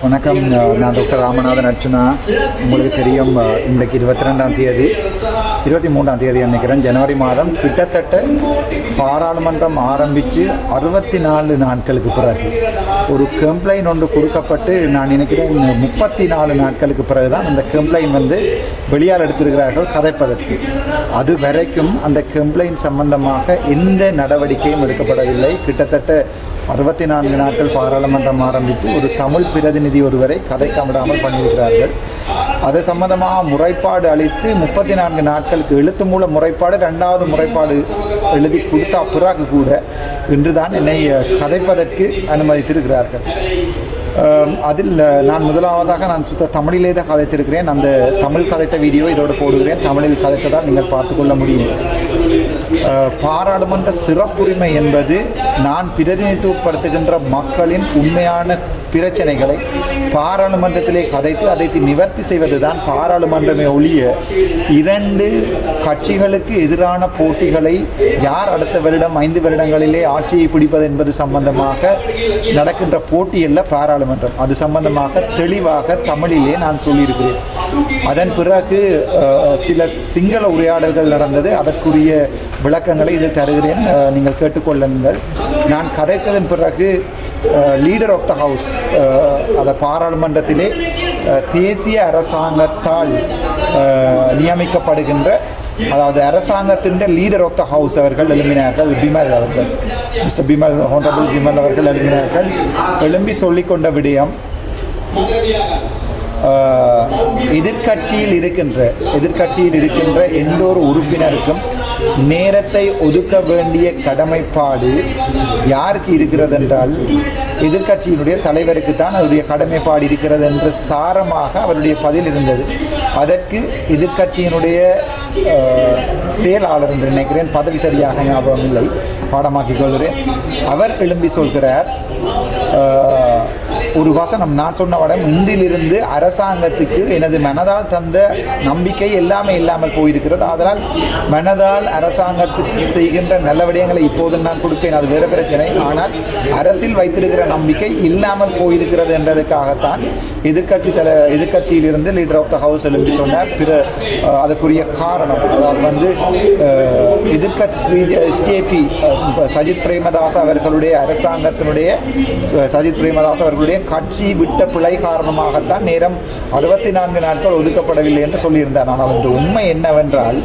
வணக்கம். நான் டாக்டர் ராமநாதன் அர்ச்சனா. உங்களுக்கு தெரியும், இன்றைக்கு 22ஆம் தேதி 23ஆம் தேதி நினைக்கிறேன், ஜனவரி மாதம். கிட்டத்தட்ட பாராளுமன்றம் ஆரம்பித்து 64 நாட்களுக்கு பிறகு ஒரு கம்ப்ளைண்ட் ஒன்று கொடுக்கப்பட்டு, நான் நினைக்கிறேன் 34 நாட்களுக்கு பிறகு தான் அந்த கம்ப்ளைண்ட் வெளியால் எடுத்திருக்கிறார்கள் கதைப்பதற்கு. அது வரைக்கும் அந்த கம்ப்ளைண்ட் சம்பந்தமாக எந்த நடவடிக்கையும் எடுக்கப்படவில்லை. கிட்டத்தட்ட 64 நாட்கள் பாராளுமன்றம் ஆரம்பித்து ஒரு தமிழ் பிரதிநிதி ஒருவரை கதைக்க விடாமல் பண்ணியிருக்கிறார்கள். அது சம்பந்தமாக முறைப்பாடு அளித்து 34 நாட்களுக்கு எழுத்து மூல முறைப்பாடு, 2வது முறைப்பாடு எழுதி கொடுத்த பிறகு கூட இன்றுதான் என்னை கதைப்பதற்கு அனுமதித்திருக்கிறார்கள். அதில் நான் முதலாவதாக சுத்த தமிழிலே தான் கதைத்திருக்கிறேன். அந்த தமிழ் கதைத்த வீடியோ இதோடு போடுகிறேன். தமிழில் கதைத்ததால் நீங்கள் பார்த்துக்கொள்ள முடியும். பாராளுமன்ற சிறப்புரிமை என்பது நான் பிரதிநிதித்துவப்படுத்துகின்ற மக்களின் உண்மையான பிரச்சனைகளை பாராளுமன்றத்திலே கதைத்து அதை நிவர்த்தி செய்வதுதான் பாராளுமன்றமே ஒழிய 2 கட்சிகளுக்கு எதிரான போட்டிகளை யார் அடுத்த வருடம் 5 வருடங்களிலே ஆட்சியை பிடிப்பது என்பது சம்பந்தமாக நடக்கின்ற போட்டி அல்ல பாராளுமன்றம். அது சம்பந்தமாக தெளிவாக தமிழிலே நான் சொல்லியிருக்கிறேன். அதன் பிறகு சில சிங்கள உரையாடல்கள் நடந்தது. அதற்குரிய விளக்கங்களை இதில் தருகிறேன், நீங்கள் கேட்டுக்கொள்ளுங்கள். நான் கதைத்ததன் பிறகு லீடர் ஆஃப் த ஹவுஸ், அந்த பாராளுமன்றத்திலே தேசிய அரசாங்கத்தால் நியமிக்கப்படுகின்ற, அதாவது அரசாங்கத்தின் லீடர் ஆஃப் த ஹவுஸ் அவர்கள் எழுப்பினார்கள். பிமல் அவர்கள், மிஸ்டர் பிமல், ஹானரபிள் பிமல் அவர்கள் எழுப்பினார்கள். எழும்பி சொல்லிக்கொண்ட விடயம், எதிர்கட்சியில் இருக்கின்ற எந்த ஒரு உறுப்பினருக்கும் நேரத்தை ஒதுக்க வேண்டிய கடமைப்பாடு யாருக்கு இருக்கிறது என்றால் எதிர்கட்சியினுடைய தலைவருக்கு தான் அவருடைய கடமைப்பாடு இருக்கிறது என்று சாரமாக அவருடைய பதில் இருந்தது. அதற்கு எதிர்கட்சியினுடைய செயலாளர் என்று நினைக்கிறேன், பதவி சரியாக ஞாபகம் இல்லை, பாடமாக்கிக் கொள்கிறேன். அவர் எழும்பி சொல்கிறார், ஒரு வசனம், நான் சொன்ன வடம், இன்றிலிருந்து அரசாங்கத்துக்கு எனது மனதால் தந்த நம்பிக்கை எல்லாமே இல்லாமல் போயிருக்கிறது. அதனால் மனதால் அரசாங்கத்துக்கு செய்கின்ற நல்ல விடயங்களை இப்போது நான் கொடுப்பேன், அது வேறு பிரச்சனை. ஆனால் அரசில் வைத்திருக்கிற நம்பிக்கை இல்லாமல் போயிருக்கிறது என்றதுக்காகத்தான் எதிர்கட்சியிலிருந்து லீடர் ஆஃப் த ஹவுஸ் எழுப்பி சொன்னார். அதுக்குரிய காரணம், அதாவது எதிர்கட்சி எஸ்ஜேபி சஜித் பிரேமதாஸ் அவர்களுடைய அரசாங்கத்தினுடைய சஜித் பிரேமதாஸ் அவர்களுடைய கட்சி விட்ட பிழை காரணமாகத்தான் நேரம் 64 நாட்கள் ஒதுக்கப்படவில்லை என்று சொல்லியிருந்தார். ஆனால் அந்த உண்மை என்னவென்றால்,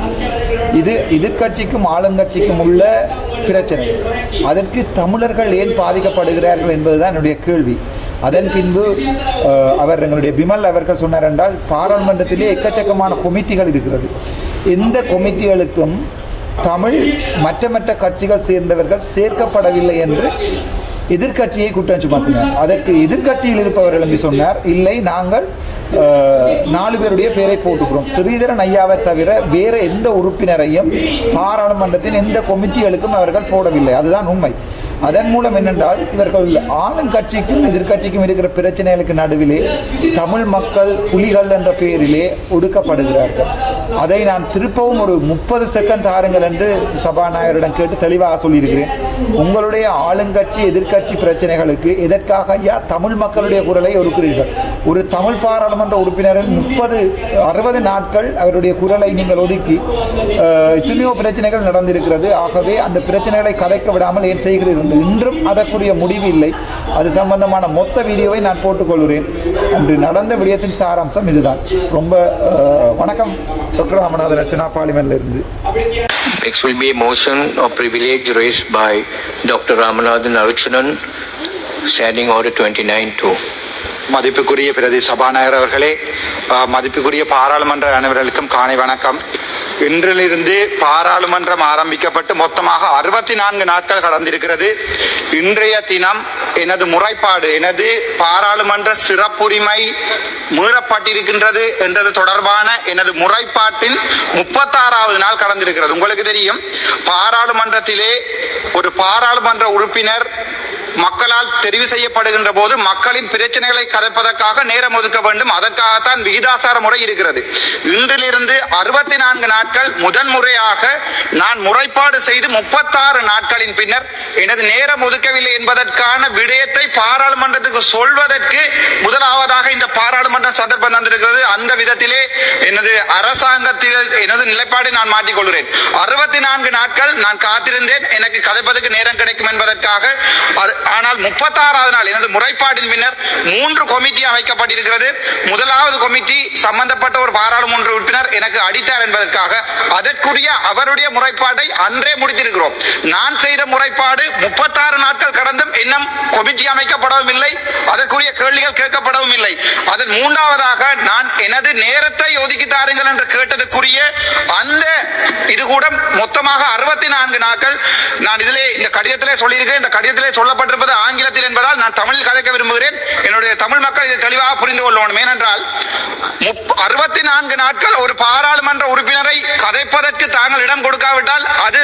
இது எதிர்கட்சிக்கும் ஆளுங்கட்சிக்கும் உள்ள பிரச்சனை. அதற்கு தமிழர்கள் ஏன் பாதிக்கப்படுகிறார்கள் என்பதுதான் என்னுடைய கேள்வி. அதன் பின்பு எங்களுடைய பிமல் அவர்கள் சொன்னார் என்றால், பாராளுமன்றத்திலே எக்கச்சக்கமான கொமிட்டிகள் இருக்கிறது. இந்த கொமிட்டிகளுக்கும் தமிழ் மற்ற கட்சிகள் சேர்ந்தவர்கள் சேர்க்கப்படவில்லை என்று எதிர்கட்சியை குற்றம் சுமத்தினார். அதற்கு எதிர்கட்சியில் இருப்பவர் எழுப்பி சொன்னார், இல்லை, நாங்கள் 4 பேருடைய பெயரை போட்டுக்கிறோம், ஸ்ரீதரன் ஐயாவை தவிர வேறு எந்த உறுப்பினரையும் பாராளுமன்றத்தின் எந்த கொமிட்டிகளுக்கும் அவர்கள் போடவில்லை. அதுதான் உண்மை. அதன் மூலம் என்னென்றால், இவர்கள் ஆளுங்கட்சிக்கும் எதிர்கட்சிக்கும் இருக்கிற பிரச்சனைகளுக்கு நடுவிலே தமிழ் மக்கள் புலிகள் என்ற பெயரிலே ஒடுக்கப்படுகிறார்கள். அதை நான் திருப்பவும் ஒரு 30 செகண்ட் தாருங்கள் என்று சபாநாயகரிடம் கேட்டு தெளிவாக சொல்லியிருக்கிறேன். உங்களுடைய ஆளுங்கட்சி எதிர்கட்சி பிரச்சனைகளுக்கு எதற்காக ஐயா தமிழ் மக்களுடைய குரலை ஒதுக்கிறீர்கள்? ஒரு தமிழ் பாராளுமன்ற உறுப்பினரின் 60 நாட்கள் அவருடைய குரலை நீங்கள் ஒதுக்கி எத்தனையோ பிரச்சனைகள் நடந்திருக்கிறது. ஆகவே அந்த பிரச்சனைகளை கதைக்க விடாமல் ஏன் செய்கிறீர்கள்? இன்றும் அதற்குரிய முடிவு இல்லை. அது சம்பந்தமான மொத்த வீடியோவை நான் போட்டுக்கொள்கிறேன். அன்று நடந்த விடயத்தின் சாராம்சம் இதுதான். ரொம்ப வணக்கம். டாக்டர் ராமநாதன் அர்ச்சனா, பார்லிமெண்ட்ல இருந்து. Next will be a motion of privilege raised by Dr. Ramanathan Archanan, Standing Order 29-2. மதிப்புக்குரிய பிரதி சபாநாயகர் அவர்களே, மதிப்புக்குரிய பாராளுமன்ற அனைவர்களுக்கும் காலை வணக்கம். இன்றிலிருந்து பாராளுமன்றம் ஆரம்பிக்கப்பட்டு மொத்தமாக 64 நாட்கள் கடந்திருக்கிறது. இன்றைய தினம் எனது முறைப்பாடு, எனது பாராளுமன்ற சிறப்புரிமை மீறப்பட்டிருக்கின்றது என்றது தொடர்பான எனது முறைப்பாட்டின் 36வது நாள் கடந்திருக்கிறது. உங்களுக்கு தெரியும், பாராளுமன்றத்திலே ஒரு பாராளுமன்ற உறுப்பினர் மக்களால் தெரிவு செய்யப்படுகின்ற போது மக்களின் பிரச்சனைகளை கதைப்பதற்காக நேரம் ஒதுக்க வேண்டும். அதற்காகத்தான் விகிதாசார முறை இருக்கிறது. இன்றிலிருந்து 64 நாட்கள் முதன்முறையாக நான் முறைப்பாடு செய்து 36 நாட்களின் பின்னர் எனது நேரம் ஒதுக்கவில்லை என்பதற்கான விடயத்தை பாராளுமன்றத்துக்கு சொல்வதற்கு முதலாவதாக இந்த பாராளுமன்ற சந்தர்ப்பம் தந்திருக்கிறது. அந்த விதத்திலே எனது அரசாங்கத்தில் எனது நிலைப்பாடை நான் மாற்றிக்கொள்கிறேன். 64 நாட்கள் நான் காத்திருந்தேன் எனக்கு கதைப்பதற்கு நேரம் கிடைக்கும் என்பதற்காக. ஆனால் 36வது நாள் எனது முறைப்பாட்டின் பின்னர் 3 கமிட்டி அமைக்கப்பட்டிருக்கிறது. முதலாவது கமிட்டி சம்பந்தப்பட்ட ஒரு பாராளுமன்ற உறுப்பினர் எனக்கு அடித்தார் என்பதற்காக அதற்குரிய அவருடைய முறைப்பாட்டை அன்றே முடித்திருக்கிறோம். நான் செய்த முறைப்பாடு 36 நாட்கள் கடந்தும் இன்னும் கமிட்டி அமைக்கப்படவும் இல்லை, அதற்குரிய கேள்விகள் கேட்கப்படவும் இல்லை. அதன் 3வதாக நான் எனது நேரத்தை ஒதுக்கி தாருங்கள் என்று கேட்டதுக்குரிய அந்த இது கூட மொத்தமாக 64 நாட்கள். நான் இதிலே இந்த கடிதத்திலே சொல்லியிருக்கிறேன். இந்த கடிதத்திலே சொல்லப்பட்டிருப்பது ஆங்கிலத்தில் என்பதால் நான் தமிழில் கதைக்க விரும்புகிறேன். என்னுடைய தமிழ் மக்கள் இதை தெளிவாக புரிந்து கொள்ளணும். ஏனென்றால் 64 நாட்கள் ஒரு பாராளுமன்ற உறுப்பினரை கதைப்பதற்கு தாங்கள் இடம் கொடுக்காவிட்டால் அது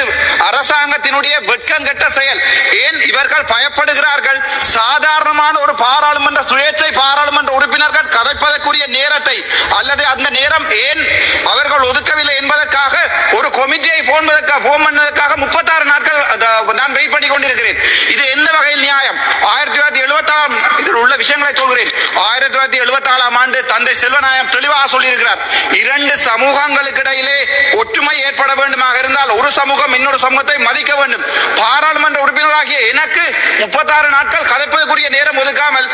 அரசாங்கத்தினுடைய வெட்கங்கெட்ட செயல். ஏன் இவர்கள் பயப்படுகிறார்கள்? சாதாரணமான ஒரு பாராளுமன்ற சுயேட்சை பாராளுமன்ற உறுப்பினர்கள் கதைப்பதற்குரிய நேரத்தை அல்லது அந்த நேரம் ஏன் அவர்கள் ஒதுக்கவில்லை என்பதற்காக ஒரு கமிட்டியை போன் பண்ணதற்காக 36 நாட்கள் நான் வெயிட் பண்ணி கொண்டிருக்கிறேன். இது எந்த வகையில் நியாயம்? 1976 உள்ள விஷயங்களை சொல்கிறேன். 1974 ஆண்டு தந்தை செல்வநாயகம் தெளிவாக சொல்லியிருக்கிறார். 2 சமூகங்களுக்கு இடையிலே ஒற்றுமை ஏற்பட வேண்டுமாக இருந்தால் ஒரு சமூகம் இன்னொரு சமூகத்தை மதிக்க வேண்டும். பாராளுமன்ற உறுப்பினராகிய எனக்கு 36 நாட்கள் கதைப்பதற்குரிய நேரம் ஒதுக்காமல்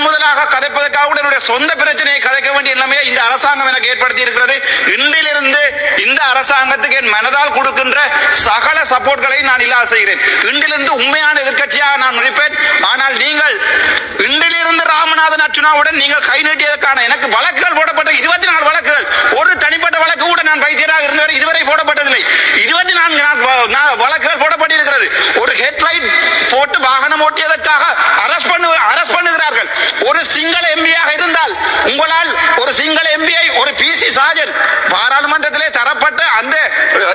முதலாக கதைப்பதற்காக என்னுடைய சொந்த பிரச்சனையை கதைக்க வேண்டிய நிலைமையை இந்த அரசாங்கம் எனக்கு ஏற்படுத்தி இருக்கிறது. இன்றிலிருந்து இந்த அரசாங்கத்துக்கு என் மனதால் கொடுக்கின்ற சகல சப்போர்ட்களை நான் இல்லாத செய்கிறேன். இன்றிலிருந்து உண்மையான எதிர்க்கட்சியாக நான் இருப்பேன். ஆனால் நீங்கள் இன்றிலிருந்து ராமநாதன் அர்ச்சுனாவுடன் நீங்கள் கை நீட்டியதற்கான எனக்கு வழக்குகள் போடப்பட்ட 24 வழக்குகள், ஒரு தனிப்பட்ட வழக்கு கூட நான் வைத்தியராக இருந்தவரை இதுவரை போடப்பட்டதில்லை. 24 வழக்குகள் போடப்பட்டிருக்கிறது. ஒரு ஹெட்லைட் போட்டு வாகனம் ஓட்டியதற்காக அரஸ்ட் பண்ணுகிறார்கள். ஒரு சிங்கள எம்பியாக இருந்தால் உங்களால் ஒரு சிங்கள எம்பியை ஒரு பிசி சாஜர் பாராளுமன்றத்திலே தரப்பட்ட அந்த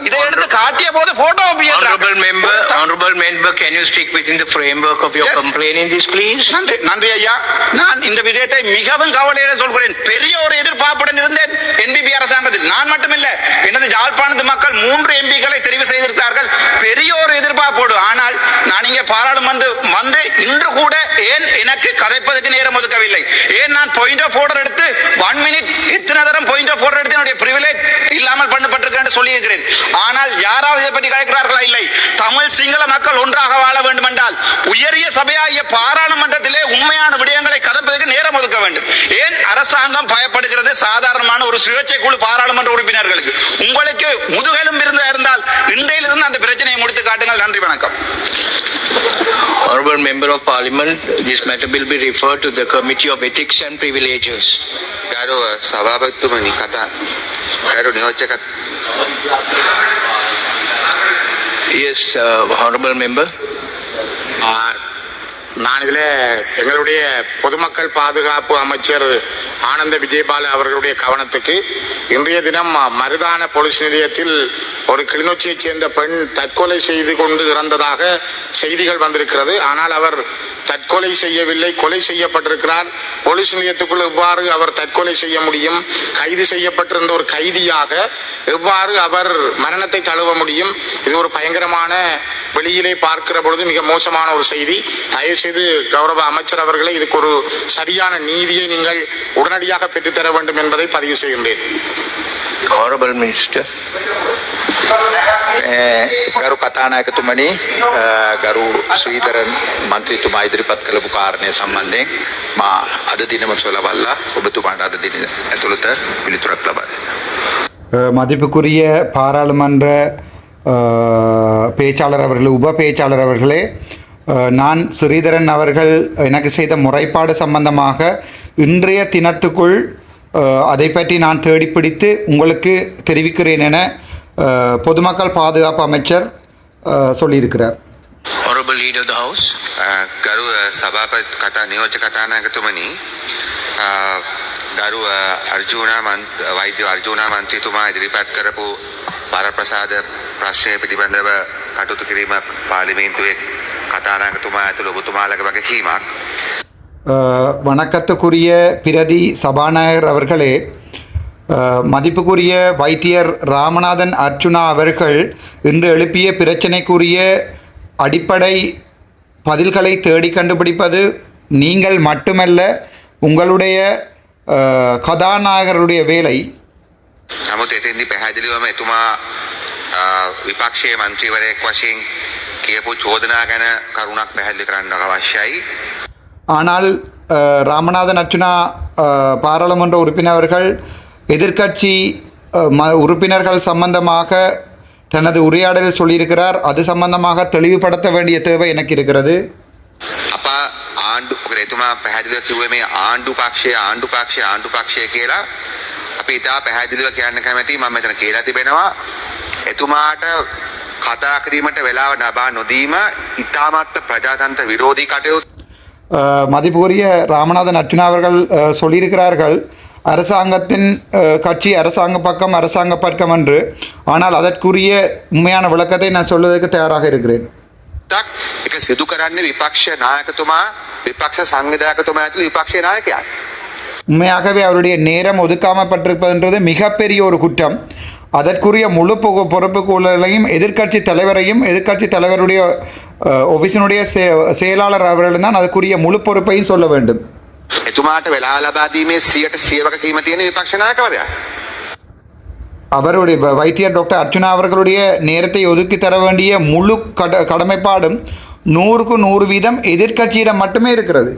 இதை எடுத்து காட்டிய போது photo Honorable member, can you stick within the framework of your complaint in this, please? நன்றி ஐயா. நான் இந்த விடயத்தை மிகவும் கவலையோடு சொல்கிறேன். பெரிய ஒரு எதிர்பார்ப்புடன் இருந்தேன் என்பிபி அரசாங்கத்தில். நான் மட்டுமில்ல, எனது யாழ்ப்பாணத்து மக்கள் 3 எம்பிக்களை தெரிவு செய்திருக்கிறார்கள். பெரிய ஒரு எதிர்பார்ப்போடு. ஆனால் நான் இங்கே பாராளுமன்றம் வந்து இன்று கூட ஏன் எனக்கு கதைப்பதற்கு நேரம் ஒதுக்கவில்லை? ஏன் நான் பாயிண்ட் ஆஃப் ஆர்டர் எடுத்து 1 மினிட் எத்தனை தரம் பாயிண்ட் ஆஃப் ஆர்டர் எடுத்து என்னுடைய பிரிவிலேஜ் இல்லாமல் பண்ணப்பட்டிருக்கேன் சொல்லி இருக்கிறேன். ஆனால் யாராவது இதை பற்றி கலைக்கிறார்களா? இல்லை. தமிழ் சிங்கள மக்கள் ஒன்றாக வாழ வேண்டும் என்றால் உயரிய சபையாகிய பாராளுமன்றத்திலே உண்மையான விடயங்களை கதைப்பதற்கு நேரம் ஒதுக்க வேண்டும். ஏன் அரசாங்கம் பயப்படுகிறது? சாதாரணமான ஒரு சுயேட்சை குழு பாராளுமன்ற உறுப்பினர்களுக்கு. உங்களுக்கு முதுகெலும் இருந்தால் இன்றையிலிருந்து அந்த பிரச்சனையை முடித்து காட்டுங்கள். நன்றி, வணக்கம். Honorable member of parliament, this matter will be referred to the Committee of Ethics and Privileges. ගරු සභාපතිතුමනි කතා ගරු නියෝජ්‍යක Yes, honorable member. நான் இதில் எங்களுடைய பொதுமக்கள் பாதுகாப்பு அமைச்சர் ஆனந்த விஜயபால அவர்களுடைய கவனத்துக்கு இன்றைய தினம் மருதான போலீஸ் நிலையத்தில் ஒரு கிளிநொச்சியைச் சேர்ந்த பெண் தற்கொலை செய்து கொண்டு இறந்ததாக செய்திகள் வந்திருக்கிறது. ஆனால் அவர் தற்கொலை செய்யவில்லை, கொலை செய்யப்பட்டிருக்கிறார். போலீஸ் நிலையத்துக்குள் எவ்வாறு அவர் தற்கொலை செய்ய முடியும்? கைது செய்யப்பட்டிருந்த ஒரு கைதியாக எவ்வாறு அவர் மரணத்தை தழுவ முடியும்? இது ஒரு பயங்கரமான, வெளியிலே பார்க்கிற பொழுது மிக மோசமான ஒரு செய்தி. தயவுசெய்து கௌரவ அமைச்சர் அவர்களை இதுக்கு ஒரு சரியான நீதியை நீங்கள் உடனடியாக பெற்றுத்தர வேண்டும் என்பதை பதிவு செய்கின்றேன். Honorable Minister. ගරු කතානායකතුමනි ගරු ශ්‍රීධරන් මන්ත්‍රීතුමා ඉදිරිපත් කළපු කාරණය සම්බන්ධයෙන් මා අද දිනම සොලවල්ලා ඔබතුමාට අද දින ඇතුළත පිළිතුරක් ලබා දෙනවා. மதிப்புக்குரிய பாராளுமன்ற பேச்சாளர் அவர்களே, உப பேச்சாளர் அவர்களே, நான் ஸ்ரீதரன் அவர்கள் எனக்கு செய்த முறைப்பாடு சம்பந்தமாக இன்றைய தினத்துக்குள் அதை பற்றி நான் தேடிப்பிடித்து உங்களுக்கு தெரிவிக்கிறேன் என பொதுமக்கள் பாதுகாப்பு அமைச்சர் சொல்லியிருக்கிறார். Honorable Leader of the House. ගරු සභාපති කතා නියෝජ්‍ය කතානායකතුමනි ගරු වෛද්‍ය අර්ජුනා මන්ත්‍රීතුමා ඉදිරිපත් කරපු වරප්‍රසාද ප්‍රශ්නය පිළිබඳව කටයුතු කිරීම පාර්ලිමේන්තුවේ කතානායකතුමා ඇතුළු ඔබතුමාලගේ වගකීමක්. வணக்கத்துக்குரிய பிரதி சபாநாயகர் அவர்களே, மதிப்புக்குரிய வைத்தியர் ராமநாதன் அர்ச்சுனா அவர்கள் இன்று எழுப்பிய பிரச்சனைக்குரிய அடிப்படை பதில்களை தேடி கண்டுபிடிப்பது நீங்கள் மட்டுமல்ல, உங்களுடைய கதாநாயகருடைய வேலை. නමුත් එතෙන්දි පැහැදිලිවම එතුමා විපක්ෂයේ මන්ත්‍රීවරයෙක් වශයෙන් කියපු චෝදනා ගැන කරුණක් පැහැදිලි කරන්න අවශ්‍යයි. ஆனால் ராமநாதன் அர்ச்சுனா பாராளுமன்ற உறுப்பினர் அவர்கள் எதிர்க்கட்சி உறுப்பினர்கள் சம்பந்தமாக தனது உரையாடலில் சொல்லியிருக்கிறார். அது சம்பந்தமாக தெளிவுபடுத்த வேண்டிய தேவை எனக்கு இருக்கிறது. අප ආණ්ඩු එතුමා පැහැදිලිව කිව්වේ මේ ආණ්ඩු පක්ෂය කියලා. අපි ඉතා පැහැදිලිව කියන්න කැමැති මම මෙතන කියලා තිබෙනවා එතුමාට කතා කිරීමට වෙලාව ලබා නොදීම ඉතාමත් ප්‍රජාතන්ත්‍ර විරෝධී කටයුතු. மதிப்புக்குரிய ராமநாதன் அர்ச்சுனா அவர்கள் சொல்லியிருக்கிறார்கள் அரசாங்கத்தின் கட்சி அரசாங்க பக்கம் என்று. ஆனால் அதற்குரிய உண்மையான விளக்கத்தை நான் சொல்வதற்கு தயாராக இருக்கிறேன். ඒක සිදු කරන්නේ විපක්ෂ නායකතුමා විපක්ෂ සංවිධායකතුමා ඇතුළු විපක්ෂ නායකයා. உண்மையாகவே அவருடைய நேரம் ஒதுக்காமப்பட்டிருப்பதுன்றது மிகப்பெரிய ஒரு குற்றம். அதற்குரிய முழு பொறுப்புகளையும் எதிர்க்கட்சி தலைவருடைய ஆஃபீஸினுடைய செயலாளர் அவர்கள் தான் அதுக்குரிய முழு பொறுப்பையும் சொல்ல வேண்டும். එතුමාට වෙලා ලබා දීමේ 100% වගකීම තියෙන විපක්ෂ නායකවරයා. அவருடைய வைத்தியர் டாக்டர் அர்ச்சுனா அவர்களுடைய நேரத்தை ஒதுக்கி தர வேண்டிய முழு கடமைப்பாடும் 100க்கு 100% எதிர்க்கட்சியிடம் மட்டுமே இருக்கிறது.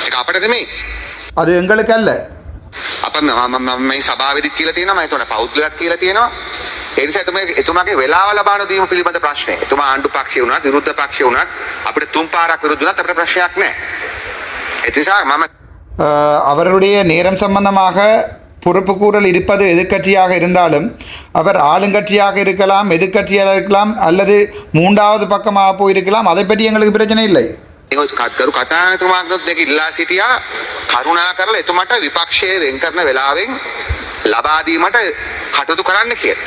ඒක අපිට නෙමෙයි. அது எங்களுக்கு அல்ல. අප මේ සභාවේදී කියලා තියෙනවා මම හිතනවා පෞද්ගලිකයක් කියලා තියෙනවා. ඒ නිසා එතුමාගේ වෙලාව ලබා නොදීම පිළිබඳ ප්‍රශ්නේ. එතුමා ආණ්ඩු පක්ෂය වුණත් විරුද්ධ පක්ෂය වුණත් අපිට තුන් පාරක් විරුද්ධ වුණත් අපිට ප්‍රශ්නයක් නැහැ. ඒ නිසා මම அவருடைய நேரம் சம்பந்தமாக பொறுப்புக்கூறல் இருப்பது எதிர்க்கட்சியாக இருந்தாலும் அவர் ஆளுங்கட்சியாக இருக்கலாம், எதிர்க்கட்சியாக இருக்கலாம், அல்லது மூன்றாவது பக்கமாக போயிருக்கலாம். அதை பற்றி எங்களுக்கு பிரச்சனை இல்லை. කරු කතානායකතුමාගෙනුත් දෙක ඉල්ලා සිටියා කරුණා කරලා එතුමාට විපක්ෂයේ වෙන් කරන වෙලාවෙන් ලබා දීමට කටයුතු කරන්න කියලා.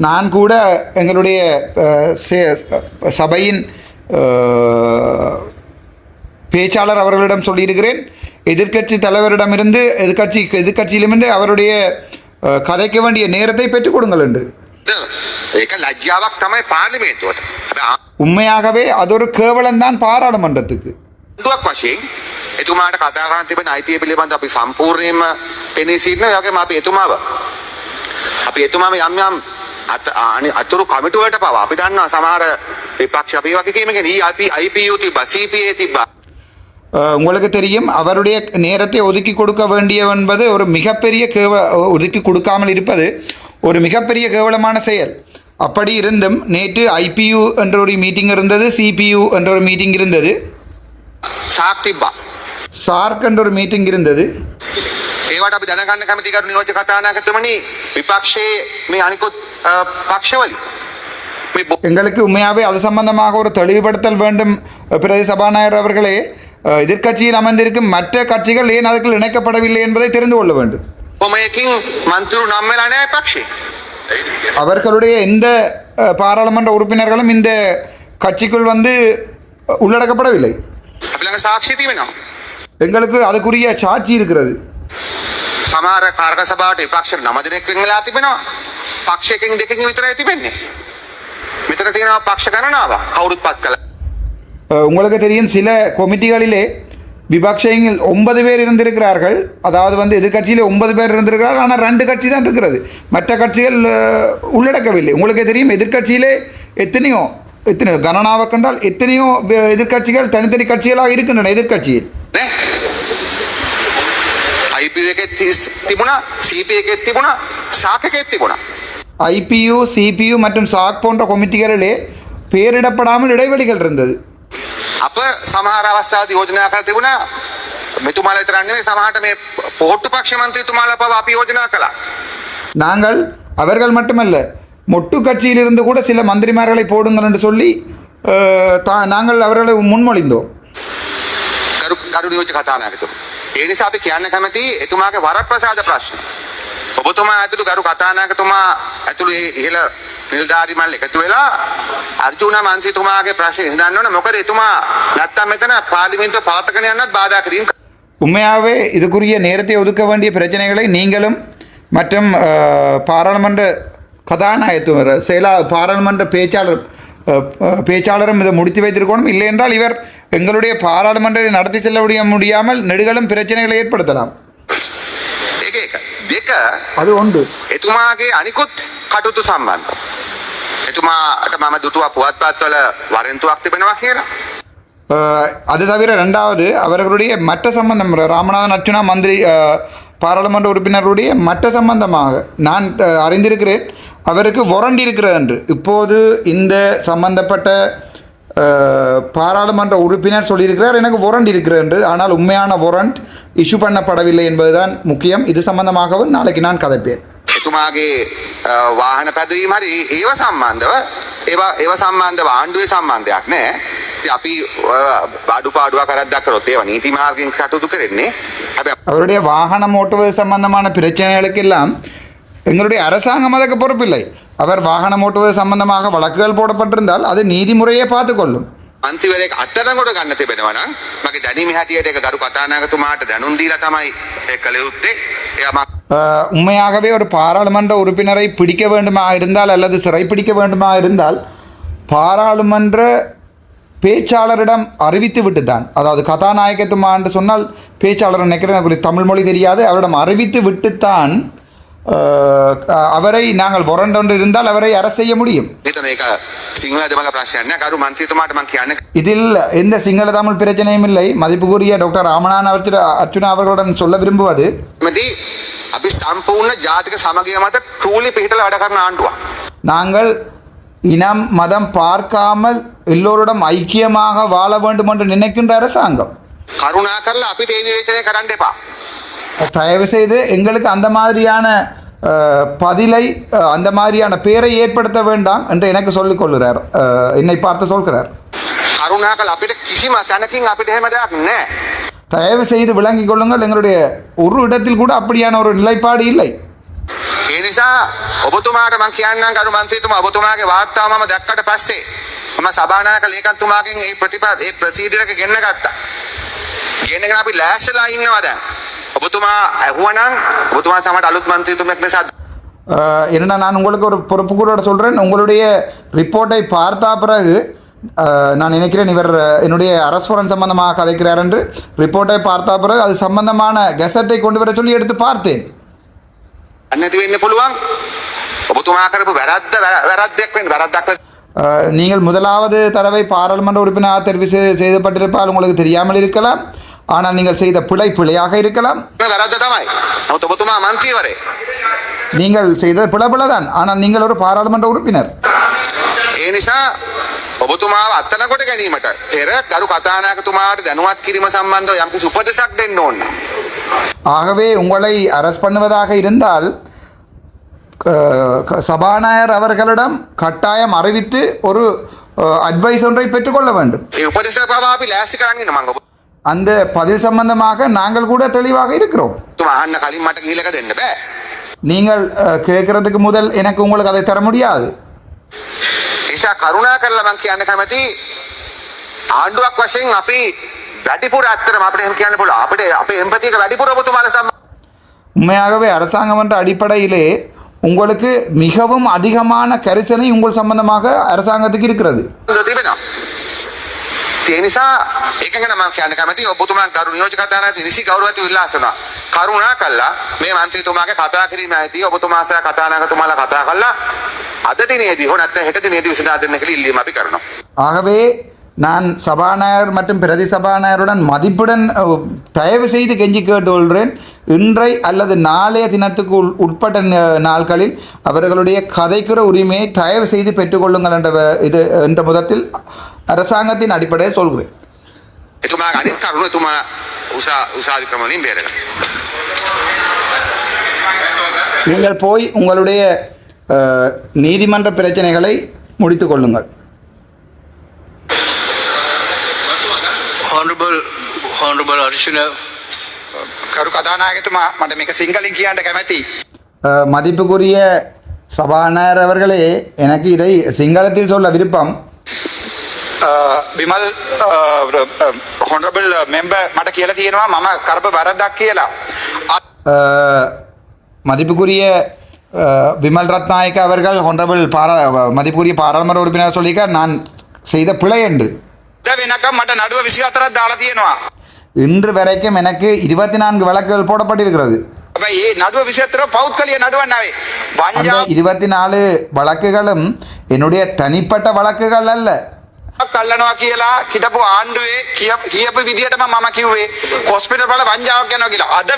நான் கூட எங்களுடைய சபையின் பேச்சாளர் அவர்களிடம் சொல்லியிருக்கிறேன். எதிர்க்கட்சி தலைவரிடமிருந்து எதிர்க்கட்சியிலுமிருந்து அவருடைய கதைக்க வேண்டிய நேரத்தை பெற்றுக் கொடுங்கள் என்று. ඒක ලැජ්ජාවක් තමයි පාර්ලිමේන්තුවට. உண்மையாகவே அது ஒரு கேவலம்தான் பாராளுமன்றத்துக்கு. දුවක් වශයෙන් එතුමාට කතා කරන්න තිබෙන අයිතිය පිළිබඳ අපි සම්පූර්ණයෙන්ම පෙනී සිටිනවා. ඒ වගේම අපි එතුමාව යම් අතුරු කමිටු වලට පවා අපි දන්නවා සමහර විපක්ෂ අපි වගේ කීමකින් IPU තිබ්බා, CPA තිබ්බා. உங்களுக்கு தெரியும் அவருடைய நேரத்தை ஒதுக்கி கொடுக்க வேண்டிய என்பது ஒரு மிகப்பெரிய ஒதுக்கி கொடுக்காமல் இருப்பது ஒரு மிகப்பெரிய கேவலமான செயல். அப்படி இருந்தும் நேற்று IPU என்ற ஒரு மீட்டிங் இருந்தது, CPU என்ற ஒரு மீட்டிங் இருந்தது, சார்க் என்ற ஒரு மீட்டிங் இருந்தது. ඒවට අපි දැනගන්න කැමති කරු නියෝජ්‍ය කතානායකතුමනි විපක්ෂයේ මේ අනිකුත් පක්ෂවලින් எங்களுக்கு உண்மையாகவே அது சம்பந்தமாக ஒரு தெளிவுபடுத்தல் வேண்டும். பிரதி சபாநாயகர் அவர்களே, எதிர்க்கட்சியில் அமர்ந்திருக்கும் மற்ற கட்சிகள் ஏன் அதுக்குள் இணைக்கப்படவில்லை என்பதை தெரிந்து கொள்ள வேண்டும். කොමයකින් මන්ත්‍රීවරු නම් වෙලා නැහැ පක්ෂේ. அவர்களுடைய எந்த பாராளுமன்ற உறுப்பினர்களும் இந்த கட்சிக்குள் உள்ளடக்கப்படவில்லை. අපි ළඟ සාක්ෂි තිබෙනවා. எங்களுக்கு அதுக்குரிய சாட்சி இருக்கிறது. සමහර කාර්ක සභාවට විපක්ෂ 9 දෙනෙක් වෙන් වෙලා තිබෙනවා. පක්ෂයකින් දෙකකින් විතරයි තිබෙන්නේ. මෙතන තියෙනවා පක්ෂ ගණනාවක් කවුරුත් පත් කළා. உங்களுக்கு தெரியும் சில கொமிட்டிகளிலே விபக்ஷையில் 9 பேர் இருந்திருக்கிறார்கள். அதாவது எதிர்கட்சியில் 9 பேர் இருந்திருக்கிறார்கள். ஆனால் 2 கட்சி தான் இருக்கிறது, மற்ற கட்சிகள் உள்ளடக்கவில்லை. உங்களுக்கு தெரியும் எதிர்கட்சியிலே எத்தனையோ கணனாவை கண்டால் எத்தனையோ எதிர்கட்சிகள் தனித்தனி கட்சிகளாக இருக்கின்றன. எதிர்கட்சியில் IPU, CPU மற்றும் சாக் போன்ற கொமிட்டிகளிலே பெயரிடப்படாமல் இடைவெளிகள் இருந்தது. අප සමහර අවස්ථාවලදී යෝජනා කරලා තිබුණා මෙතුමාලා විතරක් නෙවෙයි සමහරට මේ පොහොට්ටු පක්ෂ මන්ත්‍රීතුමාලා පවා අපි යෝජනා කළා. நாங்கள் அவர்கள் மட்டுமல்ல மொட்டு கட்சியிலிருந்து கூட சில மந்திரிமார்களை போடுங்கள் என்று சொல்லி நாங்கள் அவர்களை முன்மொழிந்தோம். කරු නියෝජ්‍ය කතානායකතුමා. ඒ නිසා අපි කියන්න කැමති එතුමාගේ වරප්‍රසාද ප්‍රශ්න. ඔබතුමා ඇතුළු ගරු කතානායකතුමා ඇතුළු ඉහළ නිලධාරි මණ්ඩල එකතු වෙලා අර්ජුන මන්ත්‍රීතුමාගේ ප්‍රශ්නේ ඉඳන්න ඕන. මොකද එතුමා නැත්තම් මෙතන පාර්ලිමේන්තුව පවත්වාගෙන යන්නත් බාධා කිරීම. உண்மையாகவே இதுக்குரிய நேரத்தை ஒதுக்க வேண்டிய பிரச்சனைகளை நீங்களும் மற்றும் பாராளுமன்ற கதாநாயகத்துவர் பாராளுமன்ற பேச்சாளரும் இதை முடித்து வைத்திருக்கணும். இல்லை என்றால் இவர் எங்களுடைய பாராளுமன்றத்தை நடத்தி செல்ல முடியாமல் நெடுகளும் பிரச்சனைகளை ஏற்படுத்தலாம். ඒක එක. දෙක அது ஒன்று. එතුමාගේ අනිකුත් කටයුතු සම්බන්ධව. එතුමාට මම දුටුවා පුවත්පත්වල වරෙන්තුවක් තිබෙනවා කියලා. அது தவிர ரெண்டாவது அவர்களுடைய மற்ற சம்பந்தம் ராமநாதன் அர்ச்சுனா மந்திரி பாராளுமன்ற உறுப்பினர்களுடைய மற்ற சம்பந்தமாக நான் அறிந்திருக்கிறேன் அவருக்கு வாரண்ட் இருக்கிறது என்று. இப்போது இந்த சம்பந்தப்பட்ட பாராளுமன்ற உறுப்பினர் சொல்லியிருக்கிறார் எனக்கு வாரண்ட் இருக்கிறது என்று. ஆனால் உண்மையான வாரண்ட் இஷ்யூ பண்ணப்படவில்லை என்பதுதான் முக்கியம். இது சம்பந்தமாகவும் நாளைக்கு நான் கதைப்பேன். එතුමාගේ වාහන පැදවීම හරි ඒව සම්බන්ධව ඒව සම්බන්ධව ආණ්ඩුවේ සම්බන්ධයක් නෑ. ඉතින් අපි අඩුපාඩුවක් කරද්දක් කරොත් ඒව නීති මාර්ගයෙන් කටයුතු කරන්නේ. හැබැයි அவருடைய வாகனம் ஓட்டுவது சம்பந்தமான பிரச்சனைகளுக்கெல்லாம் எங்களுடைய அரசாங்கம் அதற்கு பொறுப்பில்லை. அவர் வாகனம் ஓட்டுவது சம்பந்தமாக வழக்குகள் போடப்பட்டிருந்தால் அது நீதிமுறையே பார்த்துக்கொள்ளும். මන්ත්‍රීවරයෙක් අත්අඩංගුවට ගන්න තිබෙනවා නම් මගේ දැනීම හැටියට ඒක ගරු කතානායකතුමාට දැනුම් දීලා තමයි ඒක කළ යුත්තේ. එයා உண்மையாகவே ஒரு பாராளுமன்ற உறுப்பினரை பிடிக்க வேண்டுமா இருந்தால் அல்லது சிறைப்பிடிக்க வேண்டுமா இருந்தால் பாராளுமன்ற பேச்சாளரிடம் அறிவித்து விட்டு தான், அதாவது கதாநாயகத்துமா என்று சொன்னால் பேச்சாளர் நினைக்கிறேன், எனக்கு தமிழ் மொழி தெரியாது, அவரிடம் அறிவித்து விட்டுத்தான் அவரை நாங்கள் புரண்டொன்று இருந்தால் அவரை அரசு செய்ய முடியும். இதில் எந்த சிங்கள தமிழ் பிரச்சனையும் இல்லை. மதிப்புக்குரிய டாக்டர் ராமநாதன் அர்ச்சுனா அவர்களுடன் சொல்ல விரும்புவது අපි සම්පූර්ණ ජාතික සමගිය මත ට්‍රූලි පිහිටලා වැඩ කරන ආණ්ඩුවක්. நாங்கள் இனம் மதம் பார்க்காமல் எல்லோருடன் ஐக்கியமாக வாழ வேண்டும் என்று நினைக்கின்ற அரசாங்கம். කරුණා කරලා අපිට ඒ නිවේචනය කරන්න එපා. தயவு செய்து எங்களுக்கு அந்த மாதிரியான பதிலை அந்த மாதிரியான பேரை ஏற்படுத்த வேண்டாம் என்று எனக்கு சொல்லிக் கொள்கிறார், என்னை பார்த்து சொல்கிறார். කරුණා කරලා අපිට කිසිම තැනකින් අපිට එහෙම දෙයක් නැහැ. தயவு செய்து விளங்கிக் கொள்ளுங்கள், எங்களுடைய ஒரு இடத்தில் கூட அப்படியான ஒரு நிலைப்பாடு இல்லை. ඒ නිසා ඔබතුමාට මම කියන්නම් කරු මන්ත්‍රීතුමා ඔබතුමාගේ වාර්තාව මම දැක්කට පස්සේ මම සභානායක ලේකම්තුමාගෙන් ඒ ප්‍රොසීඩර් එක ගෙන්න ගත්තා. ගෙන්නගෙන අපි ලෑස්තිලා ඉන්නවා දැන්. ඔබතුමා ඇහුවනම් ඔබතුමා සමහර අලුත් මන්ත්‍රීතුමෙක් නිසා என்னென்னா நான் உங்களுக்கு ஒரு பொறுப்புக்கூட சொல்கிறேன். உங்களுடைய ரிப்போர்ட்டை பார்த்தா பிறகு நான் நினைக்கிறேன் இவர் என்னுடைய அரஸ்வரன் சம்பந்தமாக கதைக்கிறார் என்று. ரிப்போர்ட்டை பார்த்தா பிறகு அது சம்பந்தமான கெசட்டை கொண்டு வர சொல்லி எடுத்து பார்த்தேன். නැති වෙන්න පුළුවන්. ඔබතුමා කරපු වැරද්දක් වෙන්න වැරද්දක්. நீங்கள் முதலாவது தடவை பாராளுமன்ற உறுப்பினர் தெரிவு செய்யப்பட்டிருப்பால் உங்களுக்கு தெரியாமல் இருக்கலாம். ஆனால் நீங்கள் செய்த பிழையாக இருக்கலாம். වැරද්ද තමයි. නමුත් ඔබතුමා මන්ත්‍රීවරේ. நீங்கள் செய்த பிழை தான், ஆனால் நீங்கள் ஒரு பாராளுமன்ற உறுப்பினர். ඒ නිසා ඔබතුමාව අත්අඩංගුවට ගැනීමට පෙර ගරු කතානායකතුමාට දැනුවත් කිරීම සම්බන්ධව යම්කිසි උපදෙසක් දෙන්න ඕන. ஆகவே உங்களை அரெஸ்ட் பண்ணுவதாக இருந்தால் சபாநாயகர் அவர்களிடம் கட்டாயம் அறிவித்து ஒரு அட்வைஸ் ஒன்றை பெற்றுக்கொள்ள வேண்டும். ඒ උපදෙස පවා අපි ලෑස්ති කරන් ඉන්න මම. அந்த பதில் சம்பந்தமாக நாங்கள் கூட தெளிவாக இருக்கிறோம். ඔබතුමා අහන්න කලින් මට ගිහිල්ලා දෙන්න බෑ. நீங்கள் கேட்கறதுக்கு முதல் எனக்கு உங்களுக்கு அதை தர முடியாது. ඒසා කරුණා කරලා මම කියන්න කැමති ආණ්ඩුවක් වශයෙන් අපි වැඩිපුර අත්‍තරම අපිට එහෙම කියන්න පුළුවන්. අපිට අපේ එම්පති එක වැඩිපුර ඔබතුමාලා உண்மையாகவே அரசாங்கம் என்ற அடிப்படையிலே உங்களுக்கு மிகவும் அதிகமான கரிசனை உங்கள் சம்பந்தமாக அரசாங்கத்துக்கு இருக்கிறது. තිබෙනවා. ඒ නිසා ඒක ගැන මම කියන්න කැමති ඔබතුමා ගරු නියෝජක කතානායක නිසි ගෞරවයට ඉල්ලා අසනවා. කරුණා කළා මේ මන්ත්‍රීතුමාගේ කතා කිරීම ඇති ඔබතුමා සහ කතානායකතුමාලා කතා කළා අද දිනේදී හෝ නැත්නම් හෙට දිනේදී විසඳා දෙන්න කියලා ඉල්ලීම අපි කරනවා. ஆகவே நான் சபாநாயகர் மற்றும் பிரதி சபாநாயகருடன் மதிப்புடன் தயவு செய்து கெஞ்சி கேட்டுக்கொள்கிறேன். இன்றை அல்லது நாளைய தினத்துக்கு உட்பட்ட நாட்களில் அவர்களுடைய கதைக்குற உரிமையை தயவு செய்து பெற்றுக்கொள்ளுங்கள் என்ற முதத்தில் அரசாங்கத்தின் அடிப்படையில் சொல்கிறேன். එතුමාගේ අනිත් කරුණ එතුමා උසාවි ක්‍රමවලින් බේරගන්න. நீங்கள் போய் உங்களுடைய நீதிமன்ற பிரச்சனைகளை முடித்து கொள்ளுங்கள். Honorable Archana. කරු කතානායකතුමා මට මේක සිංහලෙන් කියන්න කැමැති. மதிப்புக்குரிய சபாநாயகர் அவர்களே, எனக்கு இதை சிங்களத்தில் சொல்ல விருப்பம். විමල් හොනරබල් මෙම්බර් මට කියලා තියෙනවා මම කරපු වැරද්දක් කියලා. மதிப்புக்குரிய விமல் ரத்நாயக்க அவர்கள் ஹொனரபிள் மதிப்புக்குரிய பாராளுமன்ற உறுப்பினர் சொல்லியிருக்கார் நான் செய்த பிழை என்று. අද වෙනකම් මට නඩුව 24ක් දාලා තියෙනවා. இன்று வரைக்கும் எனக்கு 24 வழக்குகள் போடப்பட்டிருக்கிறது. හැබැයි මේ නඩුව 24 පෞද්ගලික නඩුවක් නෙවෙයි. அந்த වංජා 24 வழக்குகளும் என்னுடைய தனிப்பட்ட வழக்குகள் அல்ல. කල්ලනවා කියලා හිටපු ආණ්ඩුවේ කියපු විදිහටම මම කිව්වේ හොස්පිටල් වල වංජාවක් යනවා කියලා. අද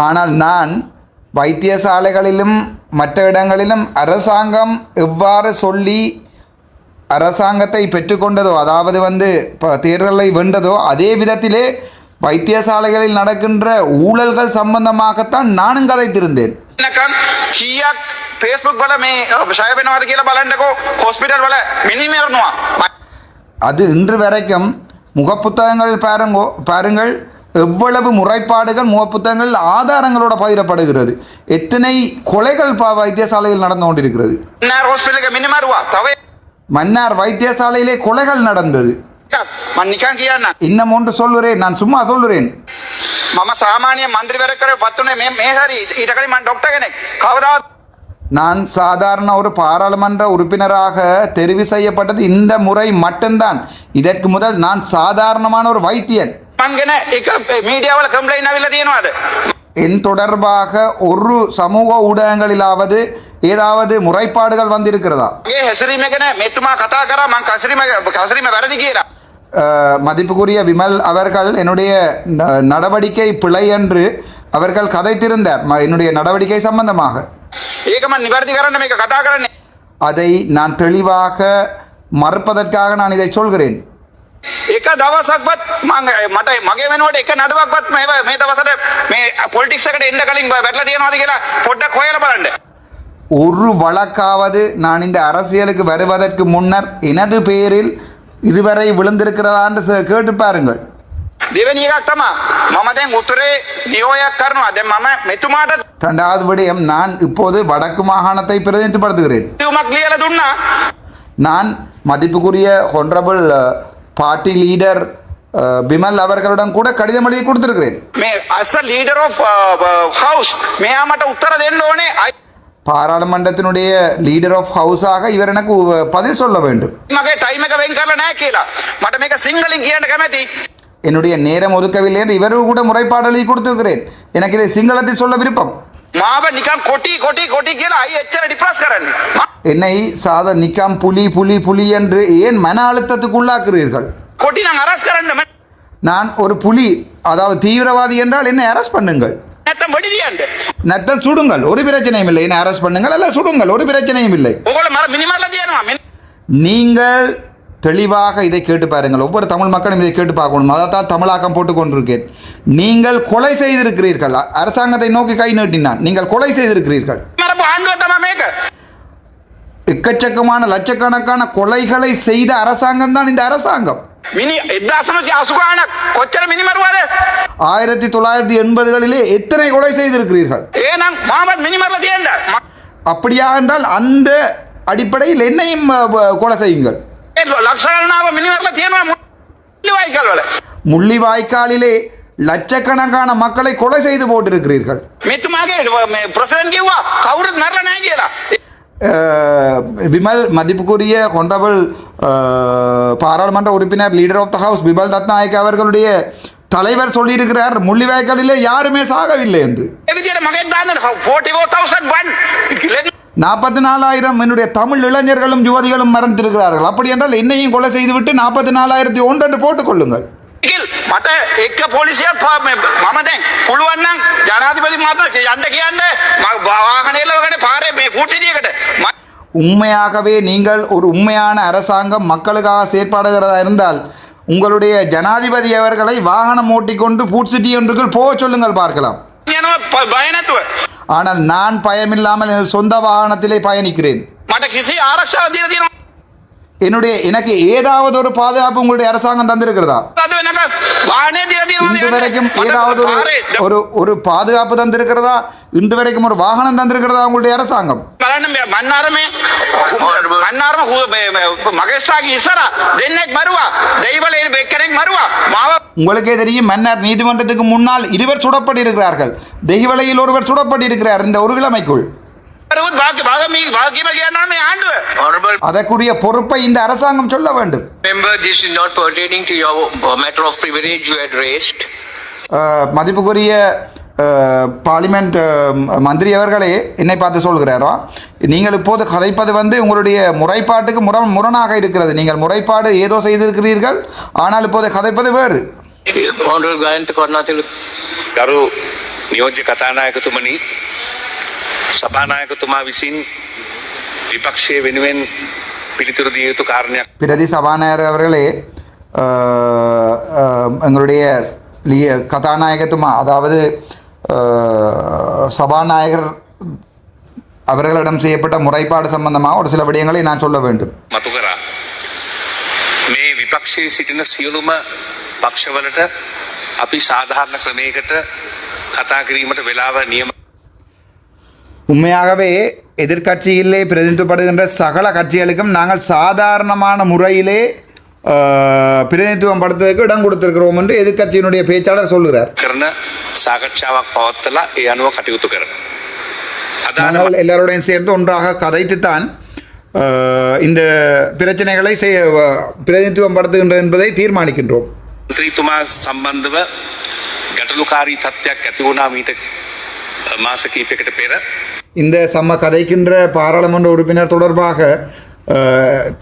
ஆனால் நான் வைத்தியசாலைகளிலும் மற்ற இடங்களிலும் அரசாங்கம் எவ்வாறு சொல்லி அரசாங்கத்தை பெற்றுக்கொண்டதோ, அதாவது தேர்தலை வென்றதோ, அதே விதத்திலே வைத்தியசாலைகளில் நடக்கின்ற ஊழல்கள் சம்பந்தமாகத்தான் நானும் கதைத்திருந்தேன். වෙනකම් කීයක් Facebook වල මේ ෂය වෙනවද කියලා බලන්නකෝ. හොස්පිටල් වල මිනිමරනවා. அது இன்று வரைக்கும் முகப்புத்தகங்கள் பாருங்கள் எவ்வளவு முறைப்பாடுகள் முகப்புத்தகங்கள் ஆதாரங்களோட பகிரப்படுகிறது. எத்தனை கொலைகள் வைத்தியசாலையில் நடந்து கொண்டிருக்கிறது. මන්නාර් හොස්පිටල් එක මිනිමරුවා. තව மன்னார் வைத்தியசாலையிலே கொலைகள் நடந்தது. මම නිකන් කියන්න. இன்னும் ஒன்று சொல்லுறேன், நான் சும்மா சொல்லுறேன். මම සාමාන්‍ය මන්ත්‍රීවරයෙක් කරේ පත්තුනේ මේ හරි ඊට කලින් මම ඩොක්ටර් කෙනෙක්. කවදාවත් நான் சாதாரண ஒரு பாராளுமன்ற உறுப்பினராக தெரிவு செய்யப்பட்டது இந்த முறை மட்டும்தான். இதற்கு முதல் நான் சாதாரணமான ஒரு வைத்தியன். මං ගැන එක මීඩියා වල කම්ප්ලේන්ට් ආවිල්ලා තියෙනවද? என் தொடர்பாக ஒரு சமூக ஊடகங்களிலாவது ஏதாவது முறைப்பாடுகள் வந்திருக்கிறதா? මගේ හැසිරීම ගැන මෙතුමා කතා කරා මං කසිරීම වැරදි කියලා. மதிப்புக்குரிய விமல் அவர்கள் என்னுடைய நடவடிக்கை பிழை என்று அவர்கள் கதைத்திருந்தார் என்னுடைய நடவடிக்கை சம்பந்தமாக. ඒක මං නිවැරදි කරන්න මේක කතා කරන්නේ. அதை நான் தெளிவாக மறுப்பதற்காக நான் இதை சொல்கிறேன். එක දවසක්වත් මට මගේ වෙනුවට එක නඩුවක්වත් මේ දවසට මේ පොලිටික්ස් එකට එන්න කලින් වැටලා තියෙනවද කියලා පොඩ්ඩක් හොයලා බලන්න. ஒரு வழக்காவது நான் இந்த அரசியலுக்கு வருவதற்கு முன்னர் எனது பேரில் இதுவரை விழுந்திருக்கிறதான்னு கேட்டு பாருங்கள். දෙවෙනි එකක් තමයි මම දැන් උතුරේ නියෝගයක් කරනවා. දැන් මම මෙතුමාට இரண்டாவது விடயம், நான் இப்போது வடக்கு மாகாணத்தை பிரதிநிதித்துவப்படுத்துகிறேன். ලියුමක් ලියලා දුන්නා. நான் மதிப்புக்குரிய ஹொனரபிள் பார்ட்டி லீடர் விமல் அவர்களிடம் கூட கடிதம் எழுதி கொடுத்திருக்கிறேன். මේ as a leader of house මෙයා මට උත්තර දෙන්න ඕනේ. பாராளுமன்றத்தினுடைய லீடர் ஆஃப் ஹவுஸாக இவர் எனக்கு பதில் சொல்ல வேண்டும். මගේ ටයිම් එක වෙන් කරලා නැහැ කියලා. මට මේක සිංහලෙන් කියන්න කැමැති. என்னுடைய நேரம் ஒதுக்கவில்லை என்று இவரு கூட முறைப்பாடு எழுதி கொடுத்திருக்கிறேன். எனக்கு இதை சிங்களத்தில் சொல்ல விருப்பம். මාව නිකන් කොටි කියලා අයි එච්චර ඩිප්‍රස් කරන්නේ. என்னை நிக்காம் புலி என்று ஏன் மன அழுத்தத்துக்கு உள்ளாக்குறீர்கள்? කොටි නම් අරස් කරන්න நான் ஒரு புலி, அதாவது தீவிரவாதி என்றால் என்னை அரெஸ்ட் பண்ணுங்கள். නැත්තම් බඩි දියන්න. நத்தம் சுடுங்கள், ஒரு பிரச்சனையும் இல்லை. என்னை அரெஸ்ட் பண்ணுங்கள், அல்ல சுடுங்கள், ஒரு பிரச்சனையும் இல்லை. ඔයගොල්ලෝ මර මිනිමරලා දියනවා. நீங்கள் தெளிவாக இதை கேட்டு பாருங்கள். ஒவ்வொரு தமிழ் மக்களும் இதை கேட்டு பார்க்கணும். அதைத்தான் தமிழாக்கம் போட்டுக் கொண்டிருக்கேன். நீங்கள் கொலை செய்திருக்கிறீர்கள். அரசாங்கத்தை நோக்கி கை நீட்டினான். நீங்கள் கொலை செய்திருக்கிறீர்கள். මරපු ආණ්ඩුව තමයි මේක. எக்கச்சக்கமான லட்சக்கணக்கான கொலைகளை செய்த அரசாங்கம் தான் இந்த அரசாங்கம். මිනි 1980 ගානක් කොච්චර මිනිමරුවද? 1980களிலே எத்தனை கொலை செய்திருக்கிறீர்கள்? එහෙනම් මාවත් මිනිමරලා තියන්න. அப்படியா என்றால் அந்த அடிப்படையில் என்னையும் கொலை செய்யுங்கள். ඒ ලක්ෂ ගණනාව මිනිමරලා තියනවා මුල්ලිවාய்க்கால் වල. முள்ளிவாய்க்காலிலே லட்சக்கணக்கான மக்களை கொலை செய்து போட்டிருக்கிறீர்கள். මෙතුමාගේ ප්‍රසිඩන්ට් කිව්වා කවුරුත් මරලා නැහැ කියලා. விமல் மதிப்புக்குரிய ஹொனரபிள் பாராளுமன்ற உறுப்பினர் leader of the house Vimal Ratnayake அவர்களுடைய தலைவர் சொல்லியிருக்கிறார் முள்ளிவாய்க்காலிலே யாருமே சாகவில்லை என்று. ඒ විදියට මගෙන් දාන්න 44,001 44,000 என்னுடைய தமிழ் இளைஞர்களும் யுவதிகளும் மரணித்திருக்கிறார்கள். அப்படி என்றால் என்னையும் கொலை செய்துவிட்டு 44,001 என்று போட்டுக் கொள்ளுங்கள். මට එක්ක පොලිසියක් මම දැන් පුළුවන් නම් ජනාධිපති මහත්මයා යන්න කියන්න වාහනේල වගේ පාරේ මේ ෆුට්සිටියකට. உண்மையாகவே நீங்கள் ஒரு உண்மையான அரசாங்கம் மக்களுக்காக செயற்பாடுகிறதா இருந்தால் உங்களுடைய ஜனாதிபதி அவர்களை வாகனம் ஓட்டிக்கொண்டு பூட் சிட்டி ஒன்றுக்குள் போக சொல்லுங்கள் பார்க்கலாம். යනවා බය නැතුව. ஆனால் நான் பயமில்லாமல் எனது சொந்த வாகனத்திலே பயணிக்கிறேன். මට කිසි ආරක්ෂාවක් දීලා තියෙනවා. எனக்கு ஏதாவது ஒரு பாதுகாப்பு உங்களுடைய அரசாங்கம் தந்திருக்கிறதா? අද වෙන எனக்கு வாகனே இன்று வரைக்கும் ஏதாவது ஒரு பாதுகாப்பு தந்திருக்கிறதா? இன்று வரைக்கும் ஒரு வாகனம் தந்திருக்கிறதா உங்களுடைய அரசாங்கம்? மன்னாரமே மகேஸ்வராக்கு இசரா தென்னைக்கு மறுவா தெய்வலையில் வெக்கனைக்கு மறுவா உங்களுக்கே தெரியும், மன்னர் நீதிமன்றத்துக்கு முன்னால் இருவர் சுடப்பட்டிருக்கிறார்கள். தெய்வலையில் ஒருவர் சுடப்பட்டிருக்கிறார் இந்த ஒரு கிழமைக்குள். அதற்குரிய பொறுப்பை இந்த அரசாங்கம் சொல்ல வேண்டும். Remember, this is not pertaining to your matter of privilege you had raised. மதிப்புக்குரிய பார்லிமெண்ட் மந்திரி அவர்களே என்னை பார்த்து சொல்கிறாரோ, நீங்கள் இப்போது கதைப்பது உங்களுடைய முறைப்பாட்டுக்கு முரணாக இருக்கிறது. நீங்கள் முறைப்பாடு ஏதோ செய்திருக்கிறீர்கள், ஆனால் இப்போது கதைப்பது வேறு. ගරු නියෝජ්‍ය කතානායකතුමනි, සභානායකතුමා විසින් විපක්ෂයේ වෙනුවෙන් පිළිතුරු දිය යුතු කාරණයක්. பிரதி சபாநாயகர் அவர்களே, எங்களுடைய கதாநாயகத்துமா, அதாவது சபாநாயகர் அவர்களிடம் செய்யப்பட்ட முறைப்பாடு சம்பந்தமாக ஒரு சில விடயங்களை நான் சொல்ல வேண்டும். මතු කරා මේ විපක්ෂයේ සිටින සියලුම පක්ෂවලට අපි සාධාරණ ක්‍රමයකට කතා කිරීමට වෙලාව නියම. உண்மையாகவே எதிர்க்கட்சியிலே பிரதிநிதித்துவப்படுகின்ற சகல கட்சிகளுக்கும் நாங்கள் சாதாரணமான முறையிலே பிரதிநிதித்துவம் படுத்துவதற்கு இடம் கொடுத்திருக்கிறோம் என்று எதிர்க்கட்சியினுடைய பேச்சாளர் சொல்லுகிறார். කරන සාකච්ඡාවක් පවත්වලා ඒ අනුව කටයුතු කරනවා. நாங்கள் எல்லாரோடையும் சேர்ந்து ஒன்றாக கதைத்துத்தான் இந்த பிரச்சனைகளை பிரதிநிதித்துவம் படுத்துகின்றோம் என்பதை தீர்மானிக்கின்றோம். මන්ත්‍රීතුමා සම්බන්ධව ගැටලුකාරී තත්ත්වයක් ඇති වුණා මීට මාස කිහිපයකට පෙර. இந்த கதைக்கின்ற பாராளுமன்ற உறுப்பினர் தொடர்பாக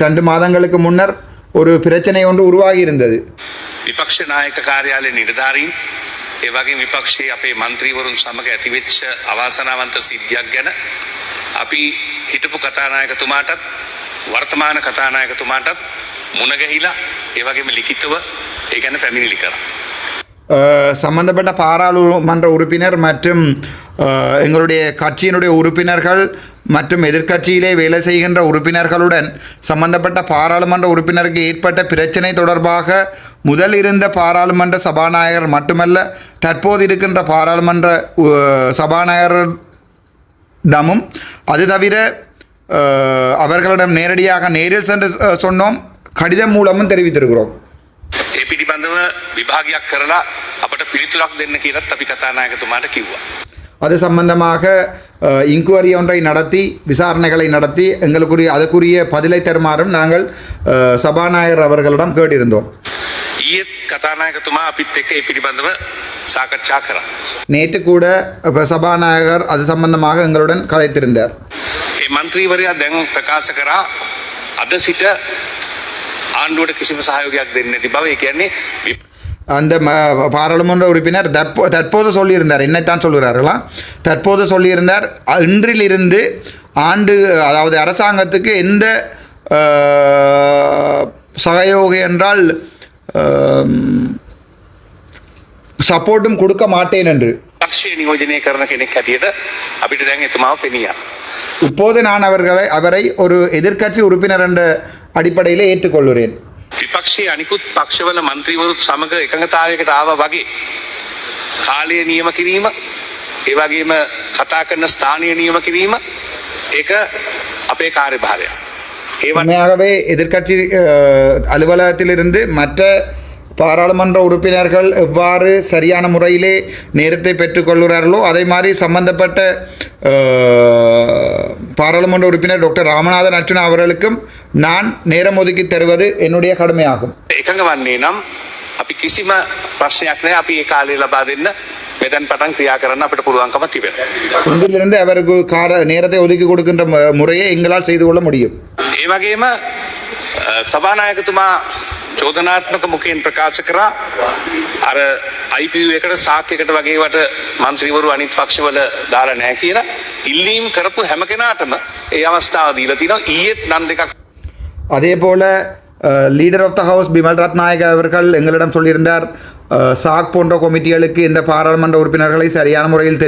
2 மாதங்களுக்கு முன்னர் ஒரு பிரச்சனை ஒன்று உருவாகி இருந்தது. විපක්ෂ නායක කාර්යාලයේ නිලධාරීන් ඒ වගේම විපක්ෂයේ අපේ මන්ත්‍රීවරුන් සමග ඇතිවෙච්ච අවාසනාවන්ත සිද්ධියක් ගැන අපි හිටපු කතානායකතුමාටත් වර්තමාන කතානායකතුමාටත් මුණ ගැහිලා ඒ වගේම ලිඛිතව ඒ ගැන පැමිණිලි කරා. சம்பந்தப்பட்ட பாராளுமன்ற உறுப்பினர் மற்றும் எங்களுடைய கட்சியினுடைய உறுப்பினர்கள் மற்றும் எதிர்க்கட்சியிலே வேலை செய்கின்ற உறுப்பினர்களுடன் சம்பந்தப்பட்ட பாராளுமன்ற உறுப்பினருக்கு ஏற்பட்ட பிரச்சனை தொடர்பாக முதல் இருந்த பாராளுமன்ற சபாநாயகர் மட்டுமல்ல, தற்போது இருக்கின்ற பாராளுமன்ற சபாநாயகரிடமும் அது தவிர அவர்களிடம் நேரடியாக நேரில் சென்று சொன்னோம், கடிதம் மூலமும் தெரிவித்திருக்கிறோம். ඒ පිළිබඳව විභාගයක් කරලා අපට පිළිතුරක් දෙන්න කියලාත් අපි කතානායකතුමාට කිව්වා. அது சம்பந்தமாக இன்குவரி ஒன்றை நடத்தி விசாரணைகளை நடத்தி அதுக்குரிய பதிலை தருமாறும் நாங்கள் சபாநாயகர் அவர்களிடம் கேட்டிருந்தோம். ඊයේත් කතානායකතුමා අපිත් එක්ක ඒ පිළිබඳව සාකච්ඡා කරා. நேற்று கூட சபாநாயகர் அது சம்பந்தமாக எங்களுடன் கதைத்திருந்தார். ඒ මන්ත්‍රීවරයා දැන් ප්‍රකාශ කරා අද සිට ආණ්ඩුවට කිසිම සහයෝගයක් දෙන්නේ නැති බව. ඒ කියන්නේ அந்த பாராளுமன்ற உறுப்பினர் தற்போது சொல்லியிருந்தார், என்னைத்தான் சொல்கிறார்களா, தற்போது சொல்லியிருந்தார் இன்றிலிருந்து அதாவது அரசாங்கத்துக்கு எந்த சகயோகம் என்றால் சப்போர்ட்டும் கொடுக்க மாட்டேன் என்று. පක්ෂය නියෝජනය කරන කෙනෙක් හැටියට අපිට දැන් එතුමාව පෙනියා. இப்போது நான் அவரை ஒரு எதிர்க்கட்சி உறுப்பினர் என்ற அடிப்படையில் ஏற்றுக்கொள்கிறேன். විපක්ෂයේ අනිකුත් පක්ෂවල මන්ත්‍රීවරුත් සමග එකඟතාවයකට ආවා වගේ කාලය නියම කිරීම, ඒ වගේම කතා කරන ස්ථානීය නියම කිරීම ඒක අපේ කාර්යභාරයක්. உண்மையாகவே எதிர்க்கட்சி அலுவலகத்திலிருந்து மற்ற பாராளுமன்ற உறுப்பினர்கள் எவ்வாறு சரியான முறையிலே நேரத்தை பெற்றுக்கொள்கிறார்களோ அதே மாதிரி சம்பந்தப்பட்ட பாராளுமன்ற உறுப்பினர் டாக்டர் ராமநாதன் அர்ச்சுனா அவர்களுக்கும் நான் நேரம் ஒதுக்கி தருவது என்னுடைய கடமையாகும். එකඟ වන්නේ නම් අපි කිසිම ප්‍රශ්නයක් නැහැ. අපි ඒ කාලය ලබා දෙන්න මෙතෙන් පටන් ක්‍රියා කරන්න අපිට පුළුවන්කම තිබෙනවා. இன்றிலிருந்து அவருக்கு நேரத்தை ஒதுக்கி கொடுக்கின்ற முறையை எங்களால் செய்து கொள்ள முடியும். ඒ වගේම සභානායකතුමා චෝදනාත්මක මුඛයෙන් ප්‍රකාශ කරා අර IPU එකට සාක්කයකට වගේවට මන්ත්‍රීවරු අනිත් පක්ෂවල දාලා නැහැ කියලා ඉල්ලීම් කරපු හැම කෙනාටම ඒ අවස්ථාව දීලා තිනවා. ඊයේත් නම් දෙකක්. அதே போல leader of the house Bimal Rathnayake அவர்கள் எங்களிடம் சொல்லியிருந்தார், சாக் போன்ற கொமிட்டிகளுக்கு இந்த பாராளுமன்ற உறுப்பினர்களை சரியான முறையில்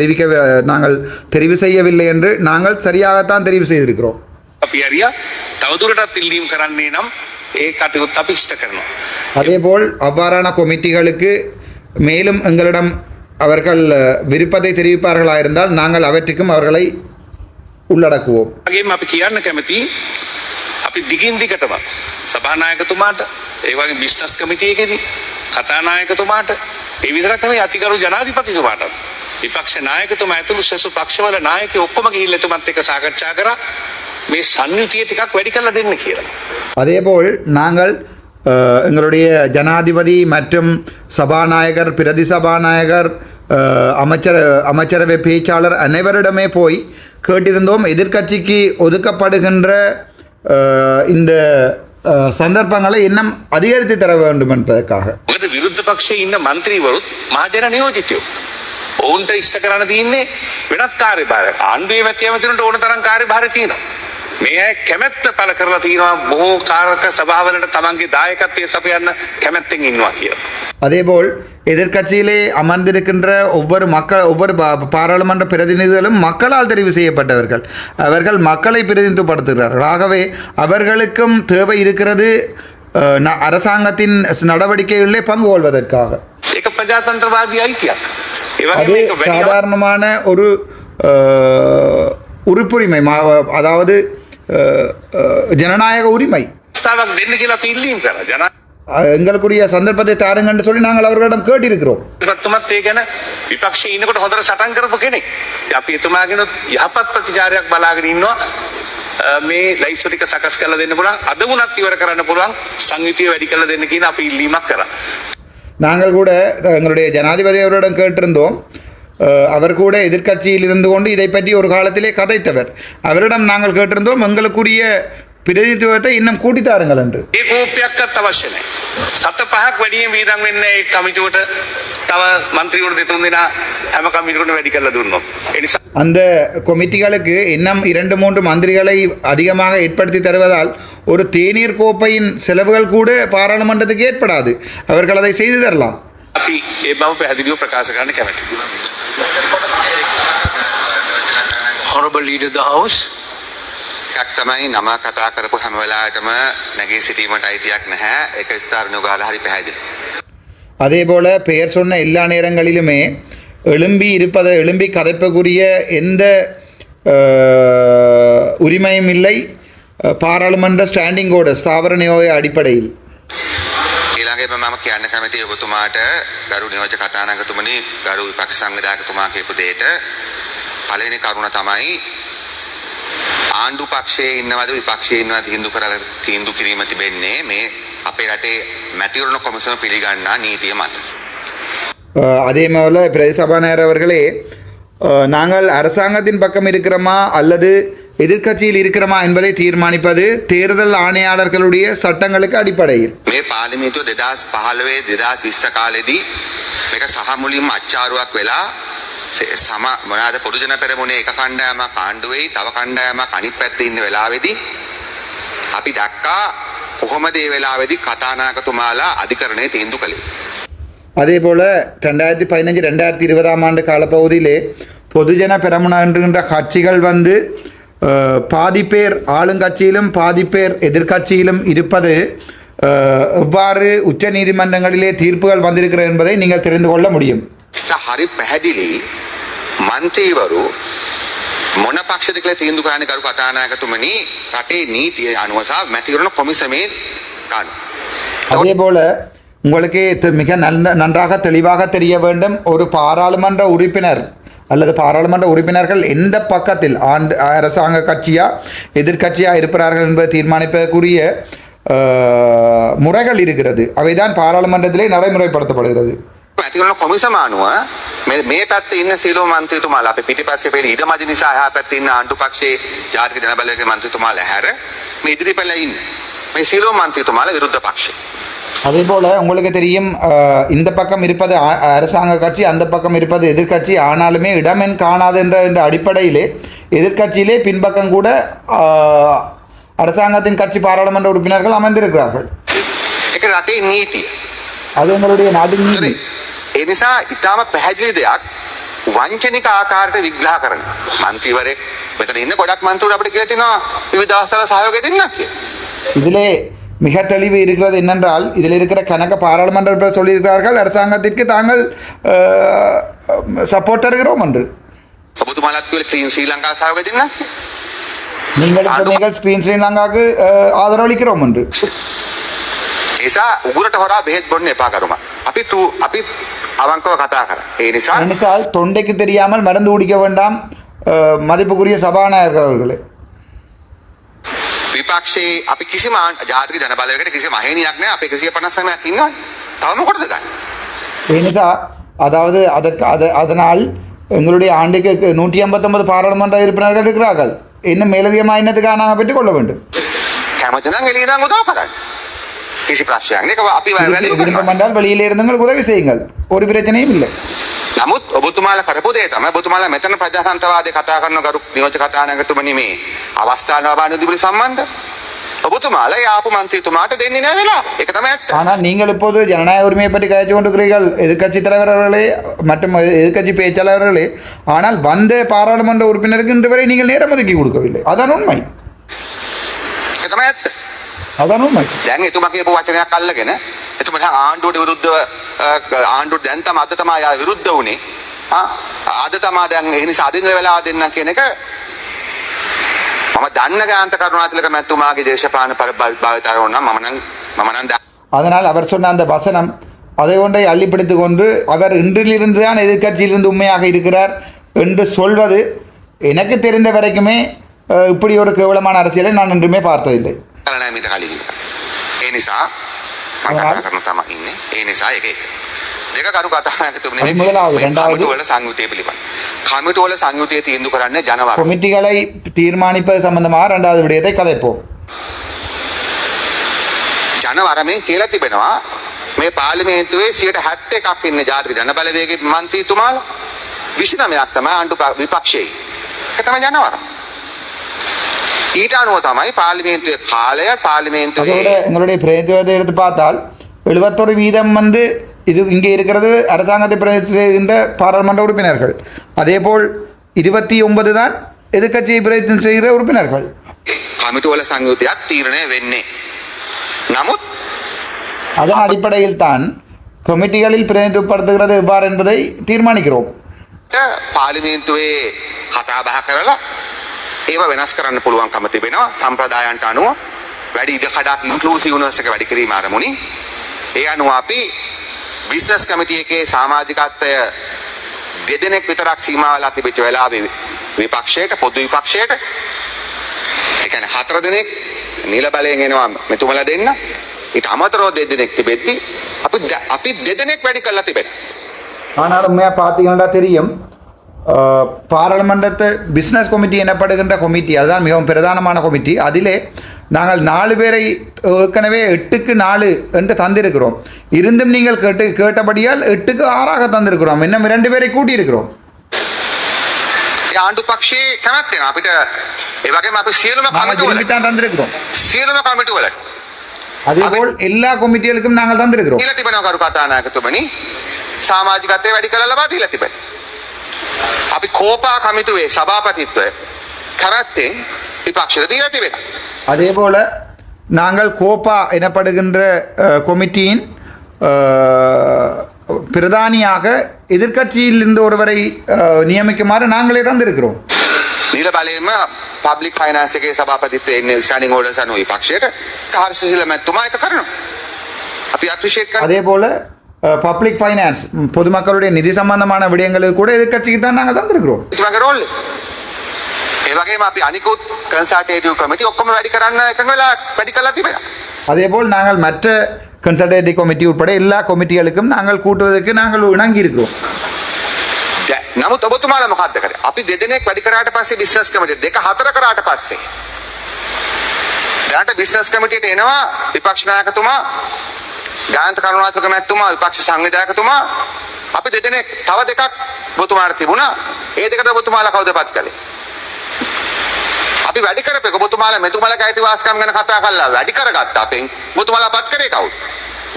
நாங்கள் தெரிவு செய்யவில்லை என்று நாங்கள் சரியாகத்தான் தெரிவு செய்திருக்கிறோம். අපි හරියා තවදුරටත් ඉල්ලීම් කරන්නේ නම් ඒ කටයුත්ත අපි ඉෂ්ට කරනවා. அதேபோல் அவ்வாறான கொமிட்டிகளுக்கு மேலும் எங்களிடம் அவர்கள் விருப்பத்தை தெரிவிப்பார்களாக இருந்தால் நாங்கள் அவற்றுக்கும் அவர்களை உள்ளடக்குவோம். වගේම අපි කියන්න කැමති අපි දිගින් දිගටම සභානායකතුමාට ඒ වගේ බිස්නස් කමිටියකදී කතානායකතුමාට ඒ විතරක් නෙවෙයි අතිගරු ජනාධිපතිතුමාට විපක්ෂ නායකතුමා ඇතුළු සෙසු පක්ෂවල නායකයෝ ඔක්කොම ගිහිල්ලා එතුමත් එක්ක සාකච්ඡා කරා මේ සංයුතිය ටිකක් වැඩි කරලා දෙන්න කියලා. அதேபோல் நாங்கள் எங்களுடைய ஜனாதிபதி மற்றும் சபாநாயகர், பிரதி சபாநாயகர், அமைச்சரவை பேச்சாளர் அனைவரிடமே போய் கேட்டிருந்தோம். எதிர்க்கட்சிக்கு ஒதுக்கப்படுகின்ற இந்த சந்தர்ப்பங்களை இன்னும் அதிகரித்து தர வேண்டும் என்பதற்காக. මොකද විරුද්ධ පක්ෂයේ ඉන්න മന്ത്രിවරුත් මහජන නියෝජිතයෝ. ඔවුන්ට ඉෂ්ට කරන්න තියෙන්නේ වෙනත් කාර්යභාරයක්. ආණ්ඩුවේ මැති ඇමතිවරුන්ට ඕන තරම් කාර්යභාර තියෙනවා. මේ අය කැමැත්ත පළ කරලා තියෙනවා බොහෝ කාරක සභාවලට තමන්ගේ දායකත්වය සපයන්න කැමැත්තෙන් ඉන්නවා කියලා. அதேபோல் எதிர்க்கட்சியிலே அமர்ந்திருக்கின்ற ஒவ்வொரு பாராளுமன்ற பிரதிநிதிகளும் மக்களால் தெரிவு செய்யப்பட்டவர்கள். அவர்கள் மக்களை பிரதிநிதித்துவப்படுத்துகிறார்கள். ஆகவே அவர்களுக்கும் தேவை இருக்கிறது அரசாங்கத்தின் நடவடிக்கைகளிலே பங்கு கொள்வதற்காக. ඒක ප්‍රජාතන්ත්‍රවාදී අයිතියක්. ඒ அது වගේම මේක சாதாரணமான ஒரு உறுப்புரிமை, அதாவது ஜனநாயக உரிமை. අවස්ථාවක් දෙන්න කියලා අපි ඉල්ලීම් කරා. எங்களுக்குரிய சந்தர்ப்பத்தை தாருங்க என்று சொல்லி நாங்கள் அவர்களிடம் கேட்டிருக்கிறோம். ජනාධිපතිතුමත් ඒ ගැන විපක්ෂයේ ඉන්නකොට හොඳට සටන් කරපු කෙනෙක්. අපි එතුමාගෙන යහපත් ප්‍රතිචාරයක් බලාගෙන ඉන්නවා. මේ ලයිස්ට් ටික සකස් කරලා දෙන්න පුළුවන්. අද වුණත් ඉවර කරන්න පුළුවන්. සංයුතිය වැඩි කරලා දෙන්න කියන අපි ඉල්ලීමක් කරා. நாங்கள் கூட எங்களுடைய ஜனாதிபதி அவரிடம் கேட்டிருந்தோம். அவர் கூட எதிர்க்கட்சியில் இருந்து கொண்டு இதை பற்றி ஒரு காலத்திலே கதைத்தவர். அவரிடம் நாங்கள் கேட்டிருந்தோம் எங்களுக்குரிய பிரதிநிதித்துவத்தை இன்னும் கூட்டித்தாருங்கள் என்று. ඒ කෝපයක්වත් අවශ්‍ය නැහැ. 7-5ක් වැඩියෙන් වීදම් වෙන්නේ ඒ කමිටුවට තව മന്ത്രിවරු දෙතුන් දෙනා හැම කමිටුවකටම වැඩි කරලා දුන්නොත්. ඒ නිසා அந்த கொமிட்டிகளுக்கு இன்னும் 2-3 மந்திரிகளை அதிகமாக ஏற்படுத்தி தருவதால் ஒரு தேநீர் கோப்பையின் செலவுகள் கூட பாராளுமன்றத்துக்கு ஏற்படாது. அவர்கள் அதை செய்து தரலாம். අපි ඒ බව පැහැදිලිව ප්‍රකාශ කරන්න කැමැතියි. Honorable Leader of the House. එකක් තමයි නම කතා කරපු හැම වෙලාවටම නැගී සිටීමට අයිතියක් නැහැ. ඒක ස්ථාරණු ගාලා හරි පැහැදිලි. அதேபோல பெயர் சொன்ன எல்லா நேரங்களிலுமே எழும்பி கதைப்பக்குரிய எந்த உரிமையும் இல்லை பாராளுமன்ற ஸ்டாண்டிங் ஆர்டர் ஸ்தாவர நியோக அடிப்படையில். ඊළඟට මම කියන්න කැමතියි ඔබතුමාට ගරු නියෝජක කතානායකතුමනි, ගරු විපක්ෂ සංවිධායකතුමා කියපු දෙයට පළවෙනි කරුණ තමයි ආණ්ඩු පක්ෂයේ ඉන්නවද විපක්ෂයේ ඉන්නවද තීන්දුව කිරීම තිබෙන්නේ මේ අපේ රටේ මැතිවරණ කොමිසම පිළිගන්නා නීතිය මත. அதே போல பிரதி சபாநாயகர் அவர்களே, நாங்கள் அரசாங்கத்தின் பக்கம் இருக்கிறோமா அல்லது எதிர்க்கட்சியில் இருக்கிறோமா என்பதை தீர்மானிப்பது தேர்தல் ஆணையாளர்களுடைய சட்டங்களுக்கு அடிப்படையில். මේ පාර්ලිමේන්තුව 2015 2020 කාලෙදී මේක සහ මුලින්ම අච්චාරුවක් වෙලා මොනවාද පොදුජන පෙරමුණේ එක කණ්ඩායමක් ආණ්ඩුවේ තව කණ්ඩායමක් අනිත් පැත්තේ ඉන්න වෙලාවේදී අපි දැක්කා කොහොමද මේ වෙලාවේදී කතානායකතුමාලා අධිකරණයේ තීන්දුව කළේ. அதே போல் 2015-2020 ஆண்டு காலப்பகுதியிலே பொதுஜன பெரமுனா என்கின்ற கட்சிகள் வந்து பாதி பேர் ஆளுங்கட்சியிலும் பாதி பேர் எதிர்க்கட்சியிலும் இருப்பது எவ்வாறு உச்ச நீதிமன்றங்களிலே தீர்ப்புகள் வந்திருக்கிறது என்பதை நீங்கள் தெரிந்து கொள்ள முடியும். හරි පැහැදිලි මන්ත්‍රීවරු මොන පක්ෂද කියලා තීන්දුව කරන්නේ කරු කතානායකතුමනි රටේ නීතිය අනුව සහ මැතිවරණ කොමිසමේ ගන්න. அதே போல உங்களுக்கு மிக நன்றாக தெளிவாக தெரிய வேண்டும், ஒரு பாராளுமன்ற உறுப்பினர் அல்லது பாராளுமன்ற உறுப்பினர்கள் எந்த பக்கத்தில் அரசாங்க கட்சியா எதிர்க்கட்சியா இருக்கிறார்கள் என்பதை தீர்மானிப்பதற்குரிய முறைகள் இருக்கிறது. அவைதான் பாராளுமன்றத்திலே நடைமுறைப்படுத்தப்படுகிறது. මැතිවරණ කොමිසම අනුව මේ පැත්තේ ඉන්න සීලෝ මන්ත්‍රීතුමාලා අපේ පිටිපස්සේ පෙළ ඉඩමදි නිසා එහා පැත්තේ ඉන්න ආණ්ඩු පක්ෂයේ ජාතික ජනබලයේ මන්ත්‍රීතුමාලා හැර මේ ඉදිරිපැළ ඉන්න මේ සීලෝ මන්ත්‍රීතුමාලා විරුද්ධ පක්ෂේ. அதே போல் உங்களுக்கு தெரியும், இந்த பக்கம் இருப்பது அரசாங்க கட்சி, அந்த பக்கம் இருப்பது எதிர்க்கட்சி. ஆனாலுமே இடமென் காணாது என்ற அடிப்படையிலே எதிர்க்கட்சியிலே பின்பக்கம் கூட அரசாங்கத்தின் கட்சி பாராளுமன்ற உறுப்பினர்கள் அமர்ந்திருக்கிறார்கள். ඒක රටේ නීතිය. அது எங்களுடைய நாட்டின் நீதி. ඒ නිසා ඊටාම පැහැදිලි දෙයක් වංචනික ආකාරයට විග්‍රහ කරන මන්ත්‍රීවරයෙක් මෙතන ඉන්න ගොඩක් මන්ත්‍රීවරු අපිට කියලා තියෙනවා විවිධ අවස්ථාවල සහයෝගය දෙන්නක් කියලා. இதிலே மிக தெளிவு இருக்கிறது என்னென்றால் இதில் இருக்கிற கணக்க பாராளுமன்ற உறுப்பினர் சொல்லியிருக்கிறார்கள் அரசாங்கத்திற்கு தாங்கள் சப்போர்ட் தருகிறோம் என்று. ඔබතුමාලත් කිව්වේ ශ්‍රී ලංකා සහයෝගය දෙන්න. நீங்கள் சொன்னீர்கள் ஸ்கிரீன் ஸ்ரீலங்காவுக்கு ஆதரவளிக்கிறோம் என்று. නිසා උගුරට හොරා බෙහෙත් බොන්න එපා කරුමා. අපි අවංකව කතා කරා. ඒ නිසා ஏனென்றால் தொண்டைக்கு தெரியாமல் மருந்து குடிக்க வேண்டாம் மதிப்புக்குரிய சபாநாயகர் அவர்களே. විපක්ෂයේ අපි කිසිම ජාතික ජනබලවේගයකට කිසිම අහේනියක් නැහැ. අපේ 159ක් ඉන්නවා. තව මොකටද ගන්න? ஏனென்றா அதாவது அதனால் எங்களுடைய ஆண்டுக்கு 159 பாராளுமன்ற உறுப்பினர்கள் இருக்கிறார்கள். இன்னும் மேலதிகமாக என்னத்துக்காக நாங்கள் பெற்றுக்கொள்ள வேண்டும். කැමති නම් එළිය ඉඳන් උදව් කරන්න. කිසි ප්‍රශ්නයක් නෑ. අපි වැඩි விருப்பம் என்றால் வெளியிலே இருந்து எங்களுக்கு உதவி செய்யுங்கள், ஒரு பிரச்சனையும் இல்லை. නමුත් ඔබතුමාලා කරපු දේ තමයි ඔබතුමාලා මෙතන ප්‍රජාතන්ත්‍රවාදී කතා කරන ගරු නියෝජ්‍ය කතානායකතුමනි මේ අවස්ථාන වාබානුදිබුලි සම්බන්ධ ඔබතුමාලා යාපු මන්ත්‍රීතුමාට දෙන්නේ නැහැ වෙලා. ඒක තමයි ඇත්ත. ஆனால் நீங்கள் இப்போது ஜனநாயக உரிமையை பற்றி கழிச்சு கொண்டிருக்கிறீர்கள் எதிர்க்கட்சி தலைவர்களே மற்றும் எதிர்க்கட்சி பேச்சாளர்களே. ஆனால் வந்த பாராளுமன்ற உறுப்பினருக்கு இன்று வரை நீங்கள் நேரம் ஒதுக்கி கொடுக்கவில்லை. அதான் உண்மை. ඒක තමයි ඇත්ත. அதான் உண்மை. දැන් එතුමා කියපු වචනයක් අල්ලගෙන එතුමා දැන් ආණ්ඩුවට විරුද්ධව ආණ්ඩුවට දැන් තමයි අද තමයි යා විරුද්ධ වුණේ. අද තමයි දැන් ඒ නිසා අදින වෙලාව දෙන්න කියන එක මම දන්න ගාන්ත කරුණාතිලක මැතිතුමාගේ දේශපාලන භාවිතාව නම් මම නම් அதனால் அவர் சொன்ன அந்த வசனம் அதை ஒன்றை அள்ளிப்பிடித்து கொண்டு அவர் இன்றிலிருந்து தான் எதிர்க்கட்சியிலிருந்து உண்மையாக இருக்கிறார் என்று சொல்வது எனக்கு தெரிந்த வரைக்குமே இப்படி ஒரு கேவலமான அரசியலை நான் என்றுமே பார்த்ததில்லை. කරලා මීට කලින්. ඒ නිසා මම කතා කරන තමයි ඉන්නේ. ඒ නිසා ඒක දෙක කරු කතානායකතුමනි அது முதலாவது. இரண்டாவது, කමිටු වල සංයුතිය පිළිබඳ. කමිටු වල සංයුතිය තීන්දුව කරන්නේ ජනවර. கொமிட்டிகளை தீர்மானிப்பது சம்பந்தமாக இரண்டாவது விடயத்தை கதைப்போம். ජනවරමෙන් කියලා තිබෙනවා මේ පාර්ලිමේන්තුවේ 71ක් ඉන්නේ ජාතික ජනබලවේගයේ මන්ත්‍රීතුමාලා 29ක් තමයි ආණ්ඩු විපක්ෂයේ. ඒක තමයි ජනවරම. ඊට අනුව තමයි පාර්ලිමේන්තුවේ කාලය පාර්ලිමේන්තුවේ அதோட எங்களுடைய பிரதிநிதித்துவத்தை எடுத்து பார்த்தால் 71% வந்து இது இங்கே இருக்கிறது அரசாங்கத்தை பிரதிநிதித்துவ பாராளுமன்ற உறுப்பினர்கள். அதேபோல் 29 தான் எதிர்க்கட்சியை பிரதிநிதித்துவம் செய்கிற உறுப்பினர்கள். කමිටු වල සංයුතියක් තීරණය වෙන්නේ. නමුත් அதன் அடிப்படையில் தான் கமிட்டிகளில் பிரதிநிதித்துவப்படுத்துகிறது எவ்வாறு என்பதை தீர்மானிக்கிறோம். පාර්ලිමේන්තුවේ කතා බහ කරලා ඒව වෙනස් කරන්න පුළුවන්කම තිබෙනවා සම්ප්‍රදායන්ට අනුව වැඩි ඉඩකඩක් ඉන්ක්ලූසිව්නස් එක වැඩි කිරීම ආරමුණින්. ඒ අනුව අපි බිස්නස් කමිටි එකේ සමාජිකත්වය දෙදෙනෙක් විතරක් සීමා වෙලා තිබෙච්ච වෙලාවේ විපක්ෂයට පොදු විපක්ෂයට ඒ කියන්නේ 4 දෙනෙක් නිල බලයෙන් එනවා මෙතුමලා දෙන්න. ඊට අමතරව දෙදෙනෙක් තිබෙද්දි අපි දෙදෙනෙක් වැඩි කරලා තිබෙනවා. ஆனால் உண்மையாக பார்த்தீங்கன்னா தெரியும் பாராளுமன்றத்தை பிஸ்னஸ் கமிட்டி எனப்படுகின்ற கமிட்டி அதுதான் மிகவும் பிரதானமான கமிட்டி. அதிலே நாங்கள் 4 பேரை ஏற்கனவே 8க்கு 4 என்று தந்திருக்கிறோம். இருந்தும் நீங்கள் கேட்டபடியால் 8க்கு 6ஆக தந்திருக்கிறோம். இன்னும் 2 பேரை கூட்டியிருக்கிறோம். ආණ්ඩු පක්ෂයේ කැමැත්තෙන් අපිට ඒ වගේම අපි සියලුම நாங்கள் කමිටු වල விரும்பித்தான் தந்திருக்கிறோம். සියලුම කමිටු වලට அதேபோல் எல்லா கமிட்டிகளுக்கும் நாங்கள் தந்திருக்கிறோம். දීලා තිබෙනවා කරු කතානායකතුමනි සමාජිකත්වයේ වැඩි කරලා ලබා දීලා තිබෙනවා. අපි කෝපා කමිටුවේ සභාපතිත්වය කැමැත්තෙන් විපක්ෂයට දීලා තිබෙනවා. அதேபோல நாங்கள் கோப்பா எனப்படுகின்ற கமிட்டியின் பிரதானியாக எதிர்க்கட்சியிலிருந்து ஒருவரை நியமிக்குமாறு நாங்களே தந்திருக்கிறோம். නිල බලයෙන්ම පබ්ලික් ෆයිනෑන්ස් එකේ සභාපතිත්වයේ ඉන්න ස්ටෑන්ඩින් හෝල්ඩර්ස් අනුව විපක්ෂයට කාර්යශීල මැතිතුමා එක කරනවා. අපි අප්‍රීෂিয়েට් කරනවා. அதேபோல பப்ளிக் ஃபைனான்ஸ் பொதுமக்களுடைய நிதி சம்பந்தமான விடயங்களுக்கு கூட எதிர்க்கட்சிக்கு தான் நாங்கள் தந்திருக்கிறோம். එතුමාගේ රෝල් එක. ඒ වගේම අපි අනිකුත් කන්සල්ටේටිව් කමිටි ඔක්කොම වැඩි කරන්න එකඟ වෙලා වැඩි කරලා තිබෙනවා. அதேபோல் நாங்கள் மற்ற கன்சல்டேட்டிவ் கமிட்டி உட்பட எல்லா கமிட்டிகளுக்கும் நாங்கள் கூட்டுவதற்கு நாங்கள் இணங்கி இருக்கிறோம். නමුත් ඔබතුමාලා මොකක්ද කරේ? අපි දෙදෙනෙක් වැඩි කරාට පස්සේ බිස්නස් කමිටිය 2-4 කරාට පස්සේ දැනට බිස්නස් කමිටියට එනවා විපක්ෂ නායකතුමා ගායන්ත කරුණාතිලක මැතිතුමා විපක්ෂ සංවිධායකතුමා අපි දෙදෙනෙක් තව දෙකක් ඔබතුමාට තිබුණා. ඒ දෙකට ඔබතුමාලා කවුදපත් කළේ? අපි වැඩි කරපේක ඔබතුමාලා මෙතුමාලාගේ අයිතිවාසිකම් ගැන කතා කළා වැඩි කරගත්තා. අපෙන් ඔබතුමාලා පත් කරේ කවුද?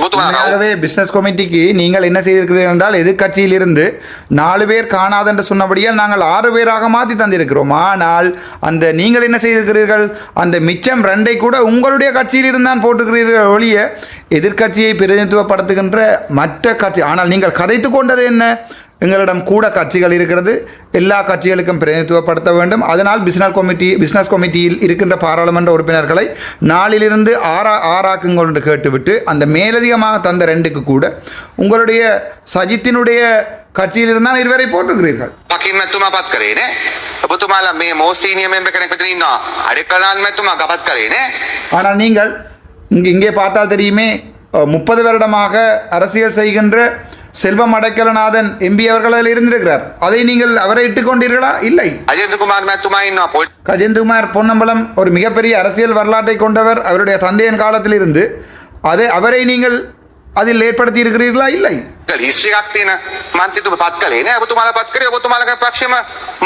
உண்மையாகவே பிசினஸ் கமிட்டிக்கு நீங்கள் என்ன செய்திருக்கிறீர்கள் என்றால் எதிர்கட்சியிலிருந்து 4 பேர் காணாது என்று சொன்னபடியால் நாங்கள் 6 பேராக மாற்றி தந்திருக்கிறோம். ஆனால் அந்த நீங்கள் என்ன செய்திருக்கிறீர்கள், அந்த மிச்சம் 2 கூட உங்களுடைய கட்சியிலிருந்து தான் போட்டுக்கிறீர்கள் ஒழிய எதிர்கட்சியை பிரதிநிதித்துவப்படுத்துகின்ற மற்ற கட்சி. ஆனால் நீங்கள் கதைத்து கொண்டது என்ன, எங்களிடம் கூட கட்சிகள் இருக்கிறது, எல்லா கட்சிகளுக்கும் பிரதிநிதித்துவப்படுத்த வேண்டும். அதனால் பிசினஸ் கமிட்டியில் இருக்கின்ற பாராளுமன்ற உறுப்பினர்களை 4லிருந்து 6 என்று கேட்டுவிட்டு அந்த மேலதிகமாக தந்த 2க்கு கூட உங்களுடைய சஜித்தினுடைய கட்சியிலிருந்து தான் 2 பேரை போட்டிருக்கிறீர்கள். මැතුමා පත් කරේ නේ. ඔබතුමාලා මේ most senior member කෙනෙක් මෙතන ඉන්නවා. අඩේකලාන් මැතුමා ගපත් කරේ නේ. ஆனால் நீங்கள் இங்கே பார்த்தால் தெரியுமே, 30 வருடமாக அரசியல் செய்கின்ற செல்வம் அடைக்கலநாதன் எம்பி அவர்கள் அதில் இருந்திருக்கிறார். அதை நீங்கள் அவரை இட்டுக் கொண்டீர்களா? இல்லை. අජේන්ද්‍ර කුමාර් මැතුමා ඉන්නවා. கஜேந்திரகுமார் பொன்னம்பலம் ஒரு மிகப்பெரிய அரசியல் வரலாற்றை கொண்டவர். அவருடைய தந்தையின் காலத்தில் இருந்து அவரை நீங்கள் அதில் ஏற்படுத்தி இருக்கிறீர்களா? இல்லை. හිස්ටරි එකක් තියෙන මන්ත්‍රීතුමා පත් කළේ නේ. ඔබතුමාලා පත් කරේ ඔබතුමාලගේ පක්ෂෙම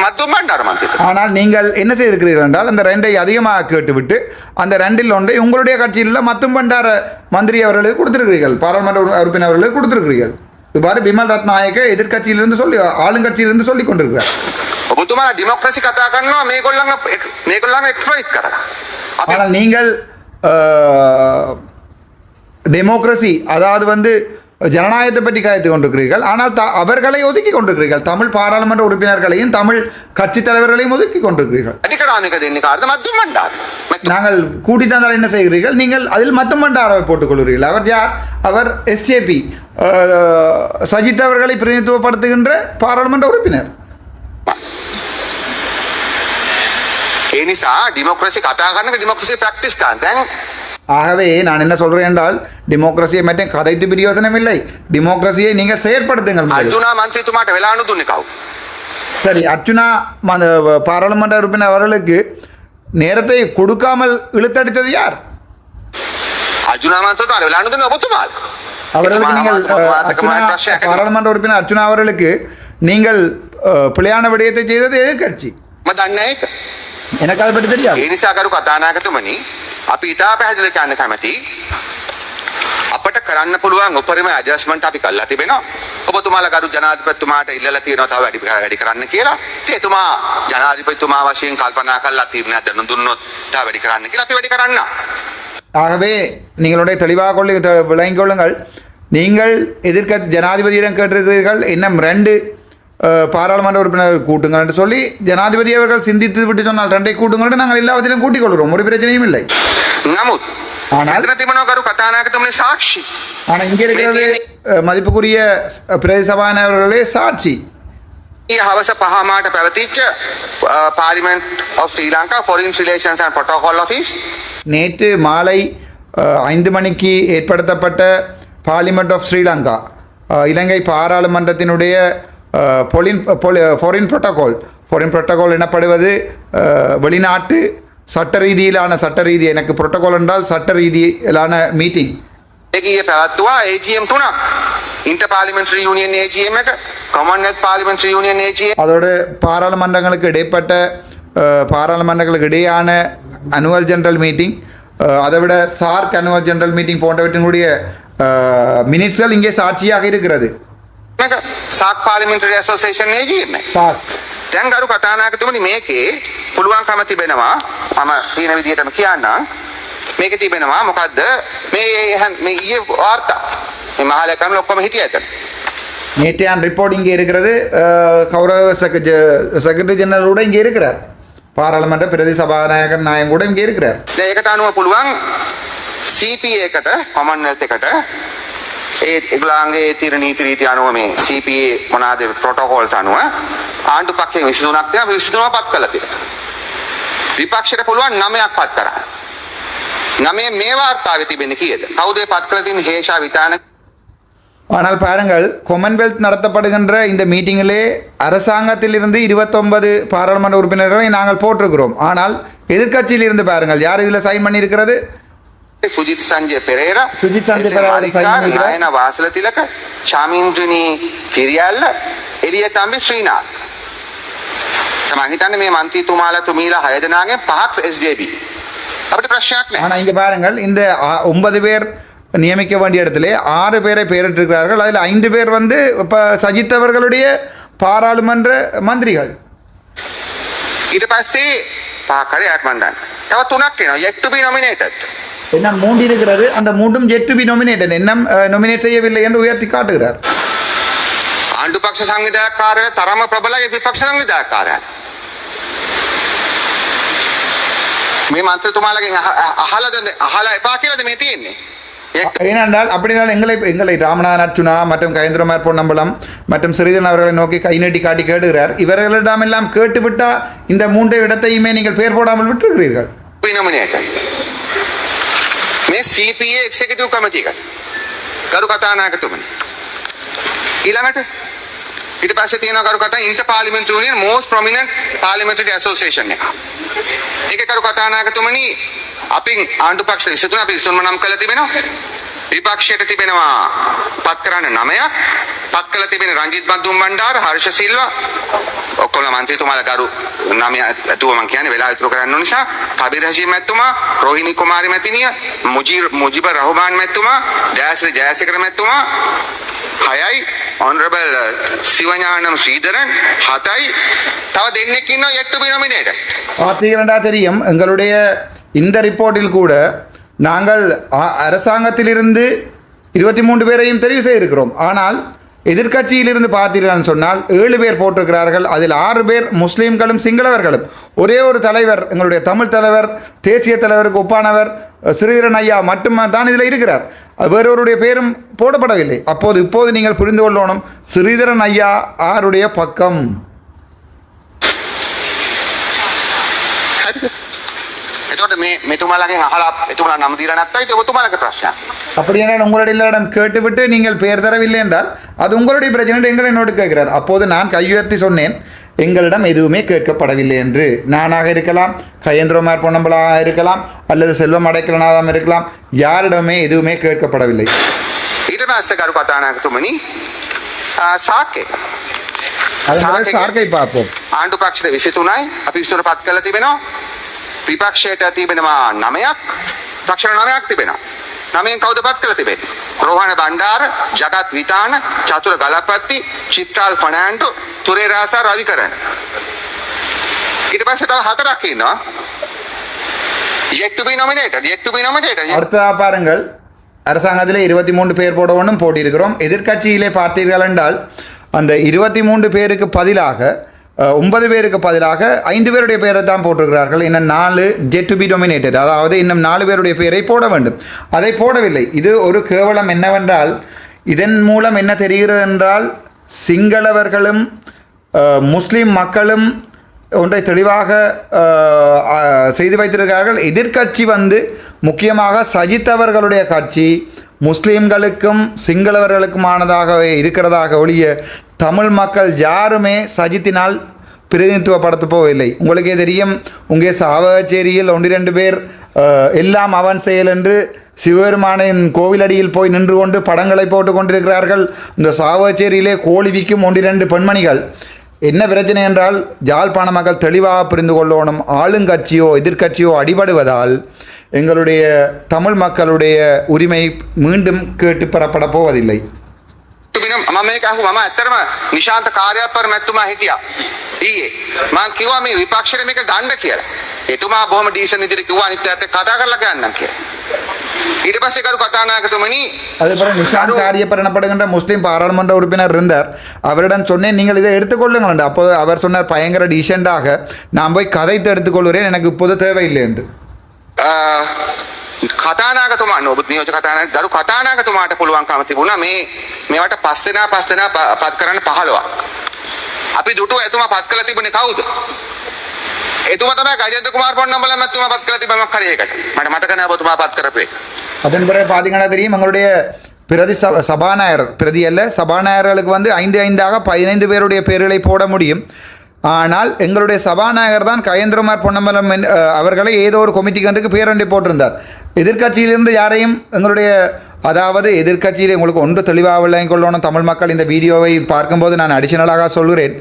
මද්දුම් බණ්ඩාර මන්ත්‍රීතුමා. ஆனால் நீங்கள் என்ன செய்திருக்கிறீர்கள் என்றால் அந்த 2ஐ அதிகமாக கேட்டுவிட்டு அந்த 2ல் ஒன்றை உங்களுடைய கட்சியில் மத்தும் பண்டார மந்திரி அவர்களுக்கு கொடுத்திருக்கிறீர்கள், பாராளுமன்ற உறுப்பினர் அவர்களுக்கு கொடுத்திருக்கிறீர்கள். இவ்வாறு பிமல் ரத்நாயக்க எதிர்கட்சியிலிருந்து சொல்லி ஆளுங்கட்சியிலிருந்து சொல்லிக் கொண்டிருக்கிறார். ඔබතුමාලා ඩෙමොක්‍රසි කතා කරනවා මේගොල්ලන්ව එක්ස්ප්ලොයිට් කරලා. ஆனால் நீங்கள் டெமோக்ரஸி அதாவது ஜனநாயகத்தை பற்றி காய்த்து கொண்டிருக்கிறீர்கள். ஆனால் அவர்களை ஒதுக்கி கொண்டிருக்கிறீர்கள். தமிழ் பாராளுமன்ற உறுப்பினர்களையும் தமிழ் கட்சி தலைவர்களையும் ஒதுக்கி கொண்டிருக்கிறீர்கள். අධිකරණයක දෙන්නේ කාටද? මද්දුම් බණ්ඩාර. நாங்கள் கூட்டி தந்தால் என்ன செய்கிறீர்கள்? நீங்கள் அதில் மத்தும் பண்டாரவை போட்டுக் கொள்கிறீர்கள். அவர் யார்? அவர் எஸ்ஜேபி சஜித் அவர்களை பிரதிநிதித்துவப்படுத்துகின்ற பாராளுமன்ற உறுப்பினர். ඒ නිසා ඩෙමොක්‍රසි කතා කරනක ඩෙමොක්‍රසි ප්‍රැක්ටිස් කරන්න. දැන් ஆகவே நான் என்ன சொல்கிறேன் என்றால் டெமோக்ரஸியை மட்டும் கதைத்து பிரயோசனம் இல்லை, டெமோக்ரஸியை நீங்கள் செயற்படுத்துங்கள். අර්ජුනා මන්ත්‍රීතුමාට වෙලාණු දුන්නේ කවුද? சரி, அர்ச்சுனா பாராளுமன்ற உறுப்பினர் அவர்களுக்கு நேரத்தை கொடுக்காமல் இழுத்தடித்தது யார்? අර්ජුනා මන්ත්‍රීතුමාට වෙලාණු දුන්නේ ඔබතුමාලා. அவர்களுக்கு நீங்கள் பாராளுமன்ற உறுப்பினர் அர்ச்சுனா அவர்களுக்கு நீங்கள் பிழையான விடயத்தை செய்தது எதிர்கட்சி. මම දන්නේ ඒක. எனக்கு அதை பற்றி தெரியாது. ඒ නිසා කරු කතානායකතුමනි අපි ඉතා පැහැදිලි කියන්න කැමති අපට කරන්න පුළුවන් උපරිම ඇඩ්ජස්ට්මන්ට් අපි කළා තිබෙනවා. ඔබතුමාලා ගරු ජනාධිපතිතුමාට ඉල්ලලා තියෙනවා තව වැඩි කරන්න කියලා. ඉතින් එතුමා ජනාධිපතිතුමා වශයෙන් කල්පනා කළා තීරණයක් දැනුම් දුන්නොත් තව වැඩි කරන්න කියලා අපි වැඩි කරන්න. ஆகவே நீங்களுடைய தெளிவாக விளங்கிக் கொள்ளுங்கள். நீங்கள் எதிர்கட்சி ஜனாதிபதியிடம் கேட்டிருக்கிறீர்கள் இன்னும் 2 பாராளுமன்ற உறுப்பினர் கூட்டுங்கள் என்று சொல்லி ஜனாதிபதி அவர்கள் சிந்தித்து விட்டு சொன்னால் 2ஐ கூட்டுங்கள் என்று நாங்கள் எல்லாவற்றிலும் கூட்டிக் கொள்கிறோம். ஒரு பிரச்சனையும் இல்லை. නමුත් ஆனால் තිබෙනවා කරු කතානායකතුමනි සාක්ෂි. ஆனால் இங்கே இருக்கிறது மதிப்புக்குரிய பிரதி சபாநாயகர்களே சாட்சி. ඊ හවස 5 මාට පැවතිච්ච parliament of Sri Lanka foreign relations and protocol office நேற்று மாலை 5 மணிக்கு ஏற்படுத்தப்பட்ட பார்லிமெண்ட் ஆஃப் ஸ்ரீலங்கா இலங்கை பாராளுமன்றத்தினுடைய ஃபாரின் புரோட்டோகால் எனப்படுவது வெளிநாட்டு சட்ட ரீதி எனக்கு புரோட்டோகால் என்றால் சட்ட ரீதியிலான மீட்டிங். ඒකීය පැවැත්තුවා AGM 3ක්. ඉන්ටර් පාර්ලිමේන්ටරි යුනියන් AGM එක, කොමන්වෙල්ත් පාර්ලිමේන්ටරි යුනියன் AGM. அதோடு பாராளுமன்றங்களுக்கு இடையான அனுவல் ஜெனரல் மீட்டிங், அதை விட சார்க் அனுவல் ஜெனரல் மீட்டிங் போன்றவற்றினுடைய மினிட்ஸ்கள் இங்கே சாட்சியாக இருக்கிறது. සාක් පාර්ලිමේන්ටරි ඇසෝසියේෂන් AGM එක. சாக் දැන් ගරු කතානායකතුමනි මේකේ පුළුවන්කම තිබෙනවා මම කියන විදිහටම කියන්නම්. මේකේ තිබෙනවා මොකද්ද මේ ඊයේ වාර්තා මේ මහලකම් ඔක්කොම හිටිය ඇත. நேற்றையான் ரிப்போர்ட் இங்கே இருக்கிறது. கௌரவ செக்ரட்டரி ஜெனரலோட இங்கே இருக்கிறார். பாராளுமன்ற பிரதி சபாநாயகர் நாயகம் கூட இங்கே இருக்கிறார். දැන් ඒකට අනුව පුළුවන් CPA එකට කොමන්වෙල්ත් එකට ඒගොල්ලන්ගේ තීර නීති රීති අනුව මේ CPA මොනවාද ප්‍රොටෝකෝල්ස් අනුව ආණ්ඩු පක්ෂයෙන් 23ක් තියෙනවා. 23ම පත් කළා තියෙනවා. විපක්ෂයට පුළුවන් 9ක් පත් කරන්න. 9 මේ වාර්තාවේ තිබෙන්නේ කීයද? කවුද පත් කරලා තියෙන්නේ? හේෂා විතාන. ஆனால் பாருங்கள், கொமன்வெல்த் நடத்தப்படுகின்ற இந்த மீட்டிங்கிலே அரசாங்கத்திலிருந்து 29 பாராளுமன்ற உறுப்பினர்களை நாங்கள் போட்டிருக்கிறோம். ஆனால் எதிர்க்கட்சியில் இருந்து பாருங்கள் யார் இதில் சைன் பண்ணியிருக்கிறது? සුජිත් සංජය පෙරේරා, සුජිත් සංජය පෙරේරා නයන වාසල තිලක, චාමින්ද්‍රනී කිරියල්ල, එලියතම්බි ශ්‍රීනාත්. මම හිතන්නේ මේ මන්ත්‍රීතුමාලා තුමීලා 6 දෙනාගෙන් 5ක් SJB. අපිට ප්‍රශ්නයක් නැහැ. ஆனால் இங்கே பாருங்கள், இந்த 9 பேர் நியமிக்க வேண்டிய இடத்துல 6 பேரை பெயரிட்டிருக்கிறார்கள். அதில் 5 பேர் வந்து இப்போ சஜித் அவர்களுடைய பாராளுமன்ற மந்திரிகள். ඊට පස්සේ පාකරයක් මන් දන්න. තව 3ක් එනවා yet to be nominated. என்ன 3 இருக்கிறது, அந்த 3ம் yet to be nominated, இன்னும் நொமினேட் செய்யவில்லை என்று உயர்த்தி காட்டுகிறார். ආණ්ඩු පක්ෂ සංවිධායකකාරය තරම ප්‍රබලයි විපක්ෂ සංවිධායකකාරයන්. මේ මන්ත්‍රීතුමාලගෙන් අහලා එපා කියලාද මේ තියෙන්නේ? ஏனென்றால் அப்படினால் எங்களை ராமநாதன் அர்ச்சுனா மற்றும் கயேந்திரமார் பொன்னம்பலம் மற்றும் ஸ்ரீதரன் அவர்களை நோக்கி கை நீட்டி காட்டி கேட்டுகிறார். இவர்களிடமெல்லாம் கேட்டுவிட்டா இந்த 3 இடத்தையுமே நீங்கள் பெயர் போடாமல் விட்டுருக்கிறீர்கள். මේ CPA එක්සිකියුටිව් කමිටි එක ගරු කතානායකතුමනි. ඊළඟට ඊට පස්සේ තියෙනවා ගරු කතා inter parliamentary union most prominent parliamentary association එක. ඒක ගරු කතානායකතුමනි අපි ආණ්ඩු පක්ෂ 23 අපි 23 නම් කළා තිබෙනවා. විපක්ෂයට තිබෙනවා පත් කරන්න 9ක්. පත් කළා තිබෙන රංජිත් බන්දුම් බණ්ඩාර, හර්ෂ සිල්වා ඔක්කොම මන්ත්‍රීතුමාලා ගරු 9 ඇතුව මම කියන්නේ වෙලාව ඉතුරු කරන්න ඕන නිසා කබීර් හෂීම් මැතිතුමා, රෝහිණී කුමාරි මැතිණිය, මුජිබ රහමාන් මැතිතුමා, ජයශ්‍රී ජයසේකර මැතිතුමා 6යි, honorable சிவஞானம் ஸ்ரீதரன் 7යි, තව දෙන්නෙක් ඉන්නවා yet to be nominated. பார்த்தீங்கன்னா தெரியும், எங்களுடைய இந்த ரிப்போர்ட்டில் கூட நாங்கள் அரசாங்கத்திலிருந்து 23 பேரையும் தெரிவு செய்திருக்கிறோம். ஆனால் எதிர்க்கட்சியிலிருந்து பார்த்தீர்கள்னு சொன்னால் 7 பேர் போட்டிருக்கிறார்கள். அதில் 6 பேர் முஸ்லீம்களும் சிங்களவர்களும். ஒரே ஒரு தலைவர், எங்களுடைய தமிழ் தலைவர், தேசிய தலைவருக்கு ஒப்பானவர் ஸ்ரீதரன் ஐயா மட்டும்தான் இதில் இருக்கிறார். வேறொருடைய பேரும் போடப்படவில்லை. இப்போது நீங்கள் புரிந்து கொள்ளணும், ஸ்ரீதரன் ஐயா ஆருடைய பக்கம். එතකොට මේ මෙතුමාලගෙන් අහලා එතුමාලා නම් දීලා නැත්තයි ඒක ඔබතුමාලගේ ප්‍රශ්නයක්. அப்படியான உங்களிடம் கேட்டுவிட்டு நீங்கள் பெயர் தரவில்லை என்றால் அது உங்களுடைய பிரச்சனை, எங்களை என்னோடு கேட்கிறார். அப்போது நான் கையுயர்த்தி சொன்னேன், எங்களிடம் எதுவுமே கேட்கப்படவில்லை என்று. நானாக இருக்கலாம், கயேந்திரமார் பொன்னம்பலாக இருக்கலாம், அல்லது செல்வம் அடைக்கலனாக இருக்கலாம், யாரிடமே எதுவுமே கேட்கப்படவில்லை. ඊට පස්සේ කරු කතානායකතුමනි සාකේ சார்க்கை பார்ப்போம். ආණ්ඩු පක්ෂයේ 23යි අපි 23 පත් කරලා තිබෙනවා. විපක්ෂයට තිබෙනවා 9ක්, පක්ෂ 9ක් තිබෙනවා. 9න් කවුද පත් කරලා තිබෙන්නේ? රෝහණ බණ්ඩාර, ජගත් විතාන, චතුර ගලපත්ති, චිත්‍රාල් ෆර්නෑන්ඩෝ, තුරේරාසා රවිකරන්. ඊට පස්සේ තව 4ක් ඉන්නවා. yet to be nominated. அடுத்ததா பாருங்கள், அரசாங்கத்தில் 23 பேர் போட ஒன்றும் போட்டியிருக்கிறோம். எதிர்க்கட்சியிலே பார்த்தீர்கள் என்றால் அந்த 23 பேருக்கு பதிலாக 9 பேருக்கு பதிலாக 5 பேருடைய பெயரை தான் போட்டிருக்கிறார்கள். இன்னும் 4 yet to be nominated, அதாவது இன்னும் 4 பேருடைய பெயரை போட வேண்டும். அதை போடவில்லை. இது ஒரு கேவலம். என்னவென்றால் இதன் மூலம் என்ன தெரிகிறது என்றால் சிங்களவர்களும் முஸ்லீம் மக்களும் ஒன்றை தெளிவாக செய்து வைத்திருக்கிறார்கள். எதிர்க்கட்சி வந்து முக்கியமாக சஜித் அவர்களுடைய கட்சி முஸ்லீம்களுக்கும் சிங்களவர்களுக்குமானதாகவே இருக்கிறதாக ஒழிய தமிழ் மக்கள் யாருமே சஜித்தினால் பிரதிநிதித்துவப்படுத்த போவதில்லை. உங்களுக்கே தெரியும், உங்கே சாவகச்சேரியில் 1-2 பேர் எல்லாம் அவன் செயல் என்று சிவபெருமானின் கோவிலடியில் போய் நின்று கொண்டு படங்களை போட்டு கொண்டிருக்கிறார்கள். இந்த சாவகச்சேரியிலே கோழி விற்கும் 1-2 பெண்மணிகள். என்ன பிரச்சனை என்றால் யாழ்ப்பாண மக்கள் தெளிவாக புரிந்து கொள்ளணும், ஆளுங்கட்சியோ எதிர்க்கட்சியோ அடிபடுவதால் எங்களுடைய தமிழ் மக்களுடைய உரிமை மீண்டும் கேட்டு பெறப்பட போவதில்லை. මම මේක අහුවා. මම ඇත්තටම නිශාන්ත කාර්යපර මැතිතුමා හිටියා ඊයේ. මම කිව්වා මේ විපක්ෂයට මේක ගන්න කියලා. එතුමා බොහොම ඩීසන් විදිහට කිව්වා අනිත් පැත්තේ කතා කරලා ගන්නම් කියලා. ඊට පස්සේ කරු කතානායකතුමනි, அதுபோல் நிஷாந்த் காரியப்பர் எனப்படுகின்ற முஸ்லீம் பாராளுமன்ற உறுப்பினர் இருந்தார். அவரிடம் சொன்னேன், நீங்கள் இதை எடுத்துக்கொள்ளுங்கள். அப்போது அவர் சொன்னார், பயங்கர டீசெண்டாக நான் போய் கதைத்து எடுத்துக்கொள்கிறேன், எனக்கு இப்போது தேவையில்லை என்று. කතානායකතුමා ඔබ නියෝජ්‍ය කතානායක ගරු කතානායකතුමාට පුළුවන්කම තිබුණා මේවට පස් දෙනා පත් කරන්න 15ක්. අපි දුටුව එතුමා පත් කළා තිබුණේ කවුද? එතුමා තමයි ගජේන්ද්‍ර කුමාර පොන්නම්බලම් මැතිතුමා පත් කළා තිබ්බ මොකක් හරි ඒකට. මට මතක නැහැ ඔබතුමා පත් කරපේ. அதன் பிறகு பார்த்தீங்கன்னா தெரியும், எங்களுடைய பிரதி சபாநாயகர், பிரதி அல்ல சபாநாயகர்களுக்கு வந்து 5-5ஆக 15 பேருடைய பெயர்களை போட முடியும். ஆனால் எங்களுடைய சபாநாயகர் தான் கயேந்திரமார் பொன்னம்பலம் அவர்களை ஏதோ ஒரு கமிட்டிக்கு பேரண்டி போட்டிருந்தார். எதிர்க்கட்சியிலிருந்து யாரையும் எங்களுடைய அதாவது எதிர்க்கட்சியில் உங்களுக்கு ஒன்று தெளிவாக விளங்கிக் கொள்ளணும் தமிழ் மக்கள். இந்த வீடியோவை பார்க்கும்போது நான் அடிஷனலாக சொல்கிறேன்,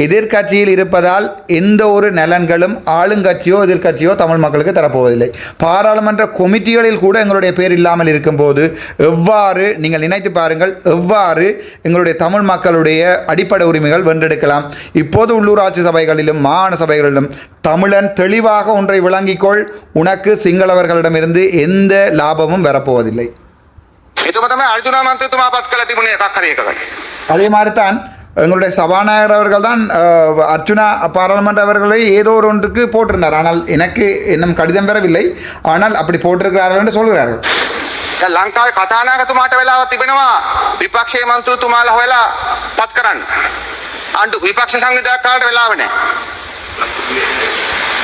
எதிர்க்கட்சியில் இருப்பதால் எந்த ஒரு நலன்களும் ஆளுங்கட்சியோ எதிர்க்கட்சியோ தமிழ் மக்களுக்கு தரப்போவதில்லை. பாராளுமன்ற கொமிட்டிகளில் கூட எங்களுடைய பேர் இல்லாமல் இருக்கும்போது எவ்வாறு நீங்கள் நினைத்து பாருங்கள், எவ்வாறு எங்களுடைய தமிழ் மக்களுடைய அடிப்படை உரிமைகள் வென்றெடுக்கலாம். இப்போது உள்ளூராட்சி சபைகளிலும் மாகாண சபைகளிலும் தமிழன் தெளிவாக ஒன்றை விளங்கிக்கொள், உனக்கு சிங்களவர்களிடமிருந்து எந்த லாபமும் வரப்போவதில்லை. அதே மாதிரி தான் எங்களுடைய சபாநாயகர் அவர்கள் தான் அர்ச்சுனா பாராளுமன்ற அவர்களை ஏதோ ஒரு ஒன்றுக்கு போட்டிருந்தார். ஆனால் எனக்கு இன்னும் கடிதம் பெறவில்லை. ஆனால் அப்படி போட்டிருக்கிறார்கள் என்று சொல்கிறார்கள். ලංකාවේ කතානායකතුමාට වෙලාවක් තිබෙනවා විපක්ෂයේ මන්ත්‍රීතුමාලා හොයලා පත් කරන්න. අඬු විපක්ෂ සංවිධායකයාට වෙලාව නැහැ.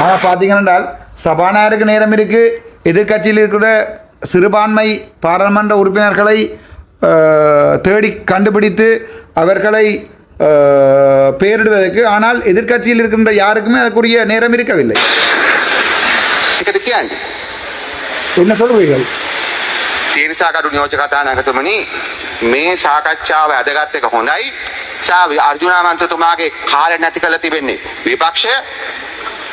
ஆனால் பார்த்தீங்கன்னால் சபாநாயகருக்கு நேரம் இருக்கு, எதிர்க்கட்சியில் இருக்கிற சிறுபான்மை பாராளுமன்ற உறுப்பினர்களை தேடி கண்டுபிடித்து அவர்களை பெயரிடுவதற்கு. ஆனால் எதிர்க்கட்சியில் இருக்கின்ற யாருக்குமே அதற்குரிய நேரம் இருக்கவில்லை. என்ன சொல்வீர்கள்? ඒ නිසා කඩු නියෝජක කතානායකතුමනි මේ සාකච්ඡාව වැදගත් එක හොඳයි. අර්ජුනා මන්ත්‍රීතුමාගේ කාලය නැති කරලා තිබෙන්නේ විපක්ෂය.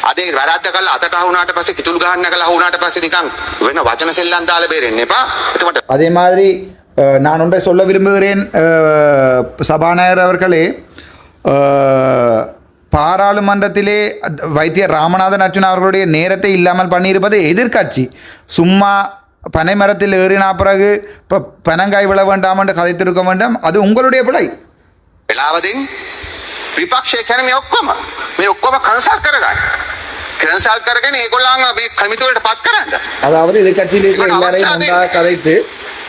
අද ඒ වැරද්ද කළා අතට අහුණාට පස්සේ කිතුල් ගහන්න කළා අහුණාට පස්සේ නිකන් වෙන වචන සෙල්ලම් දාලා බේරෙන්න එපා. එතකොට அதே மாதிரி நான் ஒன்றை சொல்ல விரும்புகிறேன் சபாநாயகர் அவர்களே. பாராளுமன்றத்திலே வைத்தியர் ராமநாதன் அர்ச்சுனா அவர்களுடைய நேரத்தை இல்லாமல் பண்ணியிருப்பது எதிர்க்கட்சி. சும்மா பனை மரத்தில் ஏறினா பிறகு இப்போ பனங்காய் விழ வேண்டாம் என்று கதைத்திருக்க வேண்டும். அது உங்களுடைய பிழை. වෙලාවදින් විපක්ෂය කියන්නේ මේ ඔක්කොම කන්සල්ට් කරගන්න. කන්සල්ට් කරගෙන ඒගොල්ලන්ව මේ කමිටු වලට පත් කරන්න. அதாவது எதிர்க்கட்சியில் இருக்கிற எல்லாரையும் ஒன்றாக கதைத்து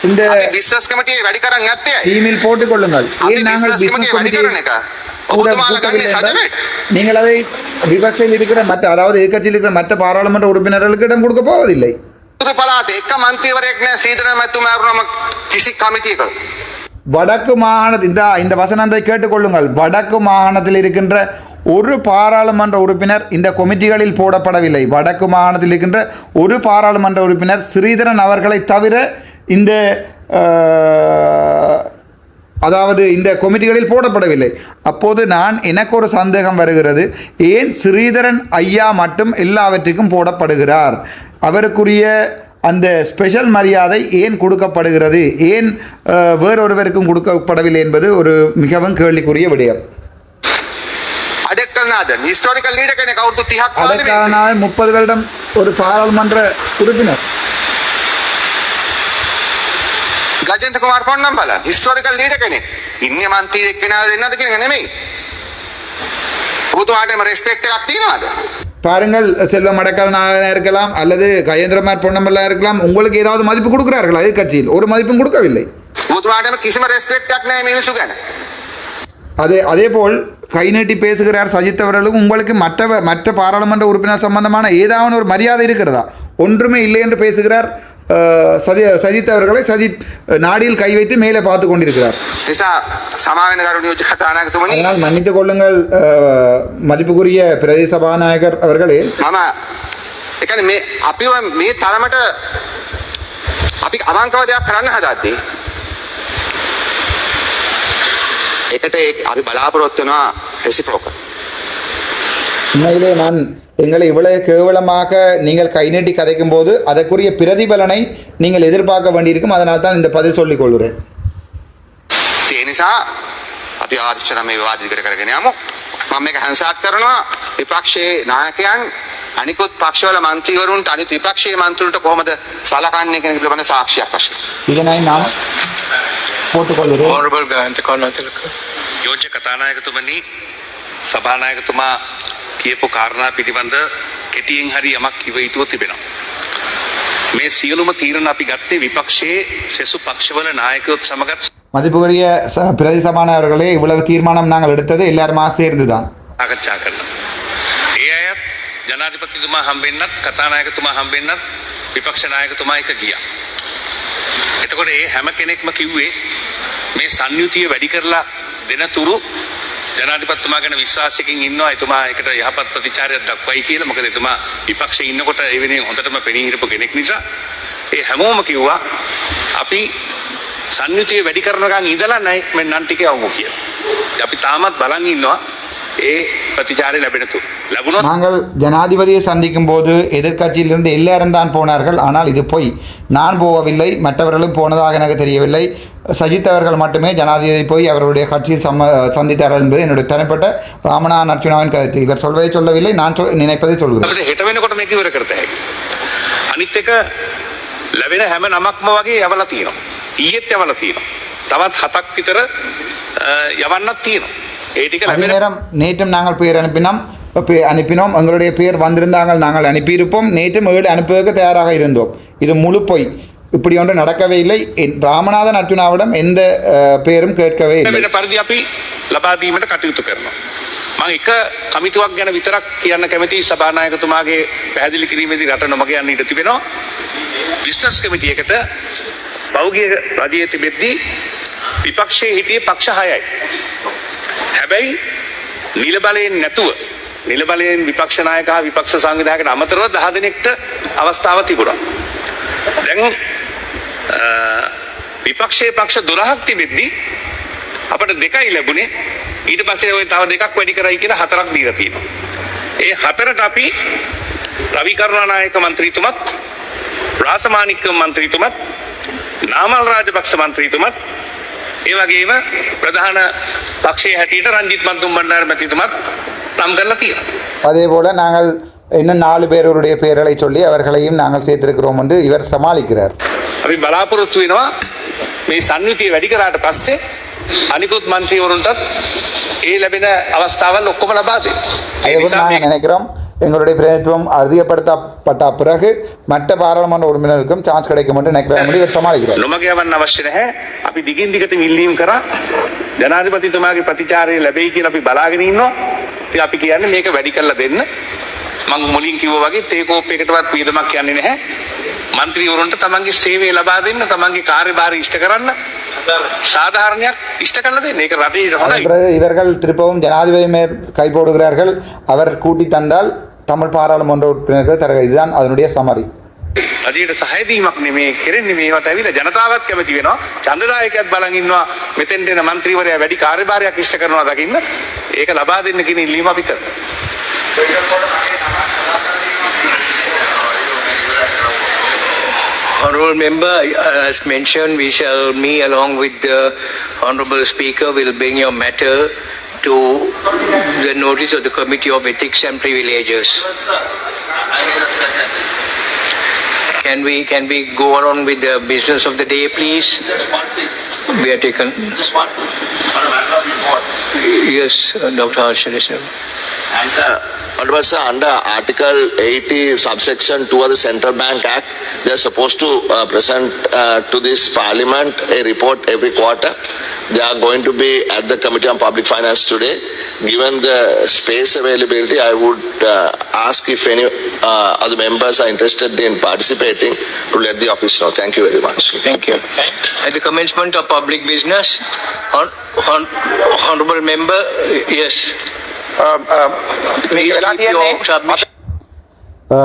இந்த බිස්නස් කමිටියේ වැඩි කරන් නැත්තේ ඇයි? டீமில் போட்டுக் கொள்ளுங்கள். ஏன் நாங்கள் பிசினஸ் கமிட்டியை கூட கூட்டவில்லை என்றால் நீங்கள் அதை விபக்ஷத்தில் இருக்கிற மற்ற, அதாவது எதிர்க்கட்சியில் இருக்கிற மற்ற பாராளுமன்ற உறுப்பினர்களுக்கு இடம் கொடுக்க போவதில்லை. පළාතේ එක මන්ත්‍රීවරයෙක් නැහැ සීදරන් මැතිතුමා වරුනම කිසි කමිටියක. வடக்கு மாகாணத்தில் இந்த வசனத்தை கேட்டுக்கொள்ளுங்கள். வடக்கு மாகாணத்தில் இருக்கின்ற ஒரு பாராளுமன்ற உறுப்பினர் இந்த கொமிட்டிகளில் போடப்படவில்லை. வடக்கு மாகாணத்தில் இருக்கின்ற ஒரு பாராளுமன்ற உறுப்பினர் ஸ்ரீதரன் அவர்களை தவிர இந்த அதாவது இந்த கொமிட்டிகளில் போடப்படவில்லை. அப்போது எனக்கு ஒரு சந்தேகம் வருகிறது, ஏன் ஸ்ரீதரன் ஐயா மட்டும் எல்லாவற்றுக்கும் போடப்படுகிறார்? அவருக்குரிய அந்த ஸ்பெஷல் மரியாதை ஏன் கொடுக்கப்படுகிறது, ஏன் வேறொருவருக்கும் கொடுக்கப்படவில்லை என்பது ஒரு மிகவும் கேள்விக்குரிய விடயம். අඩෙක්කල්නාදන් හිස්ටෝරිකල් ලීඩර් කෙනෙක් අවුරුදු 30ක් அதற்கான 30 வருடம் ஒரு பாராளுமன்ற உறுப்பினர். ගජන්ත කුමාර් පොන්නම් බලන්න හිස්ටෝරිකල් ලීඩර් කෙනෙක්. ඉන්නේ මන්ත්‍රීයෙක් වෙනවද දෙන්නද කියන එක නෙමෙයි. ඔබතුමාටම රෙස්පෙක්ට් එකක් තියෙනවද? பாருங்கள், செல்வம் மடக்கலனாக இருக்கலாம் அல்லது கஜேந்திரமார் பொன்னம்பலா இருக்கலாம், உங்களுக்கு ஏதாவது மதிப்பு கொடுக்கிறார்களா? எதிர்க்கட்சியில் ஒரு மதிப்பும் கொடுக்கவில்லை. ඔබතුමාටම කිසිම රෙස්පෙක්ට් එකක් නැහැ මිනිස්සු ගැන. அதே போல் கை நீட்டி பேசுகிறார் சஜித் அவர்களுக்கும். உங்களுக்கு மற்ற பாராளுமன்ற உறுப்பினர் சம்பந்தமான ஏதாவது ஒரு மரியாதை இருக்கிறதா? ஒன்றுமே இல்லை என்று பேசுகிறார் சஜித் அவர்களை. சஜித் நாடியில் கை வைத்து மேலே பார்த்து கொண்டிருக்கிறார். அதனால் மன்னித்துக் கொள்ளுங்கள் மதிப்புக்குரிய பிரதேச சபாநாயகர் அவர்களே. අපිව මේ තරමට අපි අවංකව දෙයක් කරන්න හදද්දී එකට අපි බලාපොරොත්තු වෙනවා රෙසිප්‍රොකල්. உண்மையிலே எங்களை இவ்வளவு கேவலமாக நீங்கள் கை நீட்டி கதைக்கும் போது அதற்குரிய பிரதிபலனை நீங்கள் எதிர்பார்க்க வேண்டியிருக்கும். அதனால் தான் இந்த பதில் சொல்லிக் கொள்கிறேன். ඒ නිසා අපි ආරක්ෂණ මේ විවාද ඉදිරි කරගෙන යමු. මම මේක හංසාත් කරනවා විපක්ෂයේ නායකයන් අනිකුත් පක්ෂවල මන්ත්‍රීවරුන්ට අනිත් විපක්ෂයේ මන්ත්‍රීවරුන්ට කොහොමද සලකන්නේ කියන එක පිළිබඳ සාක්ෂියක් වශයෙන්. இதனை நாம் போட்டுக்கொள்கிறோம். Honorable Gayantha Karnatilaka. යෝජ්‍ය කතානායකතුමනි, සභානායකතුමා කියපු කාරණා පිළිබඳ කෙටියෙන් හරි යමක් කිව යුතුව තිබෙනවා. මේ සියලුම තීරණ අපි ගත්තේ විපක්ෂයේ සෙසු පක්ෂවල නායකයොත් සමගත් மதிப்புக்குரிய பிரதி சபாநாயகர்களே, இவ்வளவு தீர்மானம் நாங்கள் எடுத்தது எல்லாருமா சேர்ந்துதான் සාකච්ඡා කරලා. ඒ අයත් ජනාධිපතිතුමා හම්බෙන්නත් කතානායකතුමා හම්බෙන්නත් විපක්ෂ නායකතුමා එක ගියා. එතකොට ඒ හැම කෙනෙක්ම කිව්වේ මේ සංයුතිය වැඩි කරලා දෙන තුරු ජනාධිපතිතුමා ගැන විශ්වාසයකින් ඉන්නවා, එතුමා ඒකට යහපත් ප්‍රතිචාරයක් දක්වයි කියලා. මොකද එතුමා විපක්ෂයේ ඉන්නකොට ඒ වෙනුවෙන් හොඳටම පෙනී හිටපු කෙනෙක් නිසා. ඒ හැමෝම කිව්වා අපි සංයුතිය වැඩි කරනකන් ඉඳලා නයි මේ නම් ටික අවුව කියලා. අපි තාමත් බලන් ඉන්නවා ඒ ප්‍රතිචාරය ලැබුණොත් நாங்கள் ஜனாதிபதியை சந்திக்கும் போது எதிர்க்கட்சியிலிருந்து எல்லாரும் தான் போனார்கள், ஆனால் இது பொய். நான் போகவில்லை, மற்றவர்களும் போனதாக எனக்கு தெரியவில்லை. சஜித் அவர்கள் மட்டுமே ஜனாதிபதி போய் அவருடைய கட்சியில் சந்தித்தார்கள் என்பது என்னுடைய தனிப்பட்ட ராமநாதன் அர்ச்சுனாவின் கருத்து. இவர் சொல்வதை சொல்லவில்லை, நான் நினைப்பதை சொல்கிறேன். අපිට හෙට වෙනකොට මේක ඉවර කරත හැකියි. අනිත් එක ලැබෙන හැම නමක්ම වගේ යවලා තියෙනවා. ඊයේත් යවලා තියෙනවා. තවත් 7ක් විතර යවන්නත් තියෙනවා. ඒ ටික அதே ලැබෙන நேரம் நேற்றும் நாங்கள் பேர் அனுப்பினோம். எங்களுடைய பேர் வந்திருந்தாங்க, நாங்கள் அனுப்பியிருப்போம். நேற்றும் 7 அனுப்புவதற்கு தயாராக இருந்தோம். இது முழு பொய். இப்படி ஒன்று நடக்கவே இல்லை. ராமநாதன் அர்ச்சுனாவிடம் எந்த பேரும் கேட்கவே இல்லை. ලැබෙන පරිදි අපි ලබා දීමට කටයුතු කරනවා. මම එක කමිටුවක් ගැන විතරක් කියන්න කැමතියි. සභානායකතුමාගේ පැහැදිලි කිරීමේදී රට නොමග යන්න ඉඩ තිබෙනවා. බිස්නස් කමිටි එකට පෞගිය රජයේ තිබෙද්දී විපක්ෂයේ හිටියේ පක්ෂ 6යි. හැබැයි නිල බලයෙන් නැතුව නිල බලයෙන් විපක්ෂ නායක හා විපක්ෂ සංවිධායකට අමතරව 10 දෙනෙක්ට අවස්ථාව තිබුණා. දැන් විපක්ෂයේ පක්ෂ 12ක් තිබෙද්දී අපිට 2යි ලැබුණේ. ඊට පස්සේ ওই තව 2ක් වැඩි කරයි කියලා 4ක් දීලා තියෙනවා. ඒ 4ට අපි රවි කරුණානායක මන්ත්‍රීතුමත්, රාසමාණික්ක මන්ත්‍රීතුමත්, නාමල් රාජපක්ෂ මන්ත්‍රීතුමත්, ඒ වගේම ප්‍රධාන පක්ෂයේ හැටියට රංජිත් මන්තුම් බණ්ඩාර මැතිතුමත් නම් කරලා තියෙනවා. அதே போல நாங்கள் இன்னும் 4 பேருடைய பெயர்களை சொல்லி அவர்களையும் நாங்கள் சேர்த்திருக்கிறோம் என்று இவர் சமாளிக்கிறார். අපි බලාපොරොත්තු වෙනවා මේ සංයුතිය වැඩි කරාට පස්සේ අනිකුත් മന്ത്രിවරුන්ටත් ඒ ලැබෙන අවස්ථාවල් ඔක්කොම ලබා දෙන්න. ඒ அதேபோல் නිසා நாங்கள் நினைக்கிறோம் எங்களுடைய பிரதிநிதித்துவம் அதிகப்படுத்தப்பட்ட பிறகு மற்ற பாராளுமன்ற உறுப்பினருக்கும் சான்ஸ் கிடைக்கும் என்று நினைக்கிறோம் என்று இவர் சமாளிக்கிறார். නොමග යවන්න අවශ්‍ය නැහැ. අපි දිගින් දිගට ඉල්ලීම් කරා ජනාධිපතිතුමාගේ ප්‍රතිචාරය ලැබෙයි කියලා අපි බලාගෙන ඉන්නවා. ඉතින් අපි කියන්නේ මේක වැඩි කරලා දෙන්න. මම මුලින් කිව්වා වගේ තේකෝප් එකකටවත් වියදමක් යන්නේ නැහැ. മന്ത്രിවරුන්ට තමන්ගේ සේවය ලබා දෙන්න, තමන්ගේ කාර්යභාරය ඉෂ්ට කරන්න சாதாரணයක් ඉෂ්ට කරලා දෙන්න. ඒක රටේ හොඳයි. பிறகு இவர்கள் திருப்பவும் ஜனாதிபதி மேல் கை போடுகிறார்கள். அவர் கூட்டி தந்தால் தமிழ் பாராளுமன்ற உறுப்பினர்கள் தர. இதுதான் அதனுடைய சமரி. රජයට සහාය දීමක් නෙමේ කරන්නේ. මේවට ඇවිල්ලා ජනතාවත් කැමති වෙනවා. ඡන්දදායකයත් බලන් ඉන්නවා. මෙතෙන්ට එන മന്ത്രിවරයා වැඩි කාර්යභාරයක් ඉෂ්ට කරනවා දකින්න. ඒක ලබා දෙන්න කියන ඉල්ලීම අපි කරනවා. Honorable member, as mentioned, me along with the Honorable Speaker will bring your matter to the notice of the Committee of Ethics and Privileges. Can we go on with the business of the day, please? We are taken. Just one. On a matter of report. Yes, Dr. Harshanesan. And Honorable Sir, under Article 80, subsection 2 of the Central Bank Act, they are supposed to present to this Parliament a report every quarter. They are going to be at the Committee on Public Finance today. Given the space availability, I would ask if any other members are interested in participating to let the office know. Thank you very much. Thank you. At the commencement of public business, Honorable member, yes. Please keep your submission.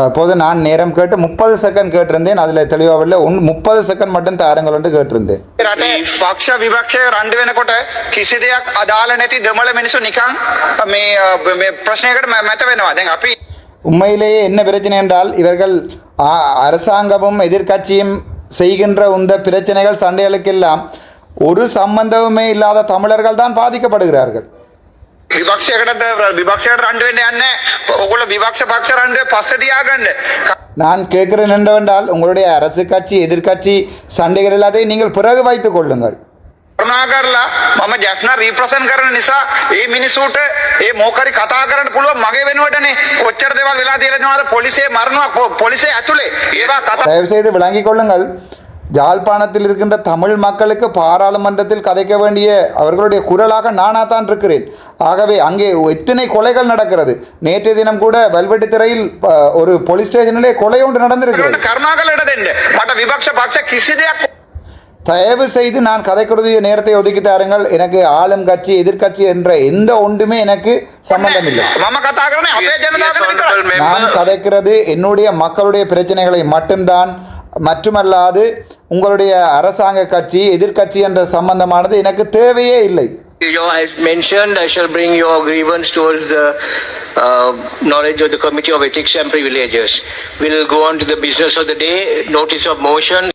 அப்போது நான் நேரம் கேட்டு 30 second கேட்டிருந்தேன். அதில் தெளிவாகவில்லை. 30 second மட்டும் தாருங்கள் என்று கேட்டிருந்தேன். රටේ පක්ෂ විපක්ෂය රණ්ඩු වෙනකොට කිසි දෙයක් අදාළ නැති දෙමළ මිනිස්සු නිකන් මේ ප්‍රශ්නයකට මැත වෙනවා. දැන් අපි உண்மையிலேயே என்ன பிரச்சனை என்றால் இவர்கள் அரசாங்கமும் எதிர்க்கட்சியும் செய்கின்ற இந்த பிரச்சனைகள் சண்டைகளுக்கெல்லாம் ஒரு சம்பந்தமுமே இல்லாத தமிழர்கள் தான் பாதிக்கப்படுகிறார்கள். විපක්ෂයකට රණ්ඩු වෙන්න යන්නේ. ඔයගොල්ලෝ විපක්ෂ පක්ෂ රණ්ඩුවේ පස්සේ තියාගන්න. நான் கேட்கிறேன் என்னவென்றால் உங்களுடைய அரசு கட்சி எதிர்க்கட்சி சண்டைகள் எல்லாத்தையும் நீங்கள் பிறகு வைத்துக் கொள்ளுங்கள். කරුණා කරලා මම ජැෆ්නා රීප්‍රසන්ට් කරන නිසා ඒ මිනිසුන්ට ඒ මොකරි කතා කරන්න පුළුවන් මගේ වෙනුවටනේ. කොච්චර දේවල් වෙලා තියෙනවද පොලිසිය මරනවා පොලිසිය ඇතුලේ ඒවා කතා. தயவு செய்து விளங்கிக் கொள்ளுங்கள். யாழ்ப்பாணத்தில் இருக்கின்ற தமிழ் மக்களுக்கு பாராளுமன்றத்தில் கதைக்க வேண்டிய அவர்களுடைய குரலாக நானாதான் இருக்கிறேன். ஆகவே அங்கே எத்தனை கொலைகள் நடக்கிறது. நேற்றைய தினம் கூட வல்வெட்டித்துறையில் ஒரு போலீஸ் ஸ்டேஷனிலே கொலை ஒன்று நடந்திருக்கிறது. කරුණාකරලා දෙන්න. මට විපක්ෂ පක්ෂ කිසි දෙයක් தயவு செய்து நான் கதைக்கூடிய நேரத்தை ஒதுக்கி தாருங்கள். எனக்கு ஆளும் கட்சி எதிர்க்கட்சி என்ற எந்த ஒன்றுமே எனக்கு சம்பந்தம் இல்லை. මම කතා කරන්නේ අපේ ජනතාවට විතරයි. நான் கதைக்கிறது என்னுடைய மக்களுடைய பிரச்சனைகளை மட்டும்தான். மட்டுமல்லாது உங்களுடைய அரசாங்க கட்சி எதிர்க்கட்சி என்ற சம்பந்தமானது எனக்கு தேவையே இல்லை. As mentioned, I shall bring your grievance towards the knowledge of the Committee of Ethics and Privileges. We'll go on to the business of the day. Notice of motion.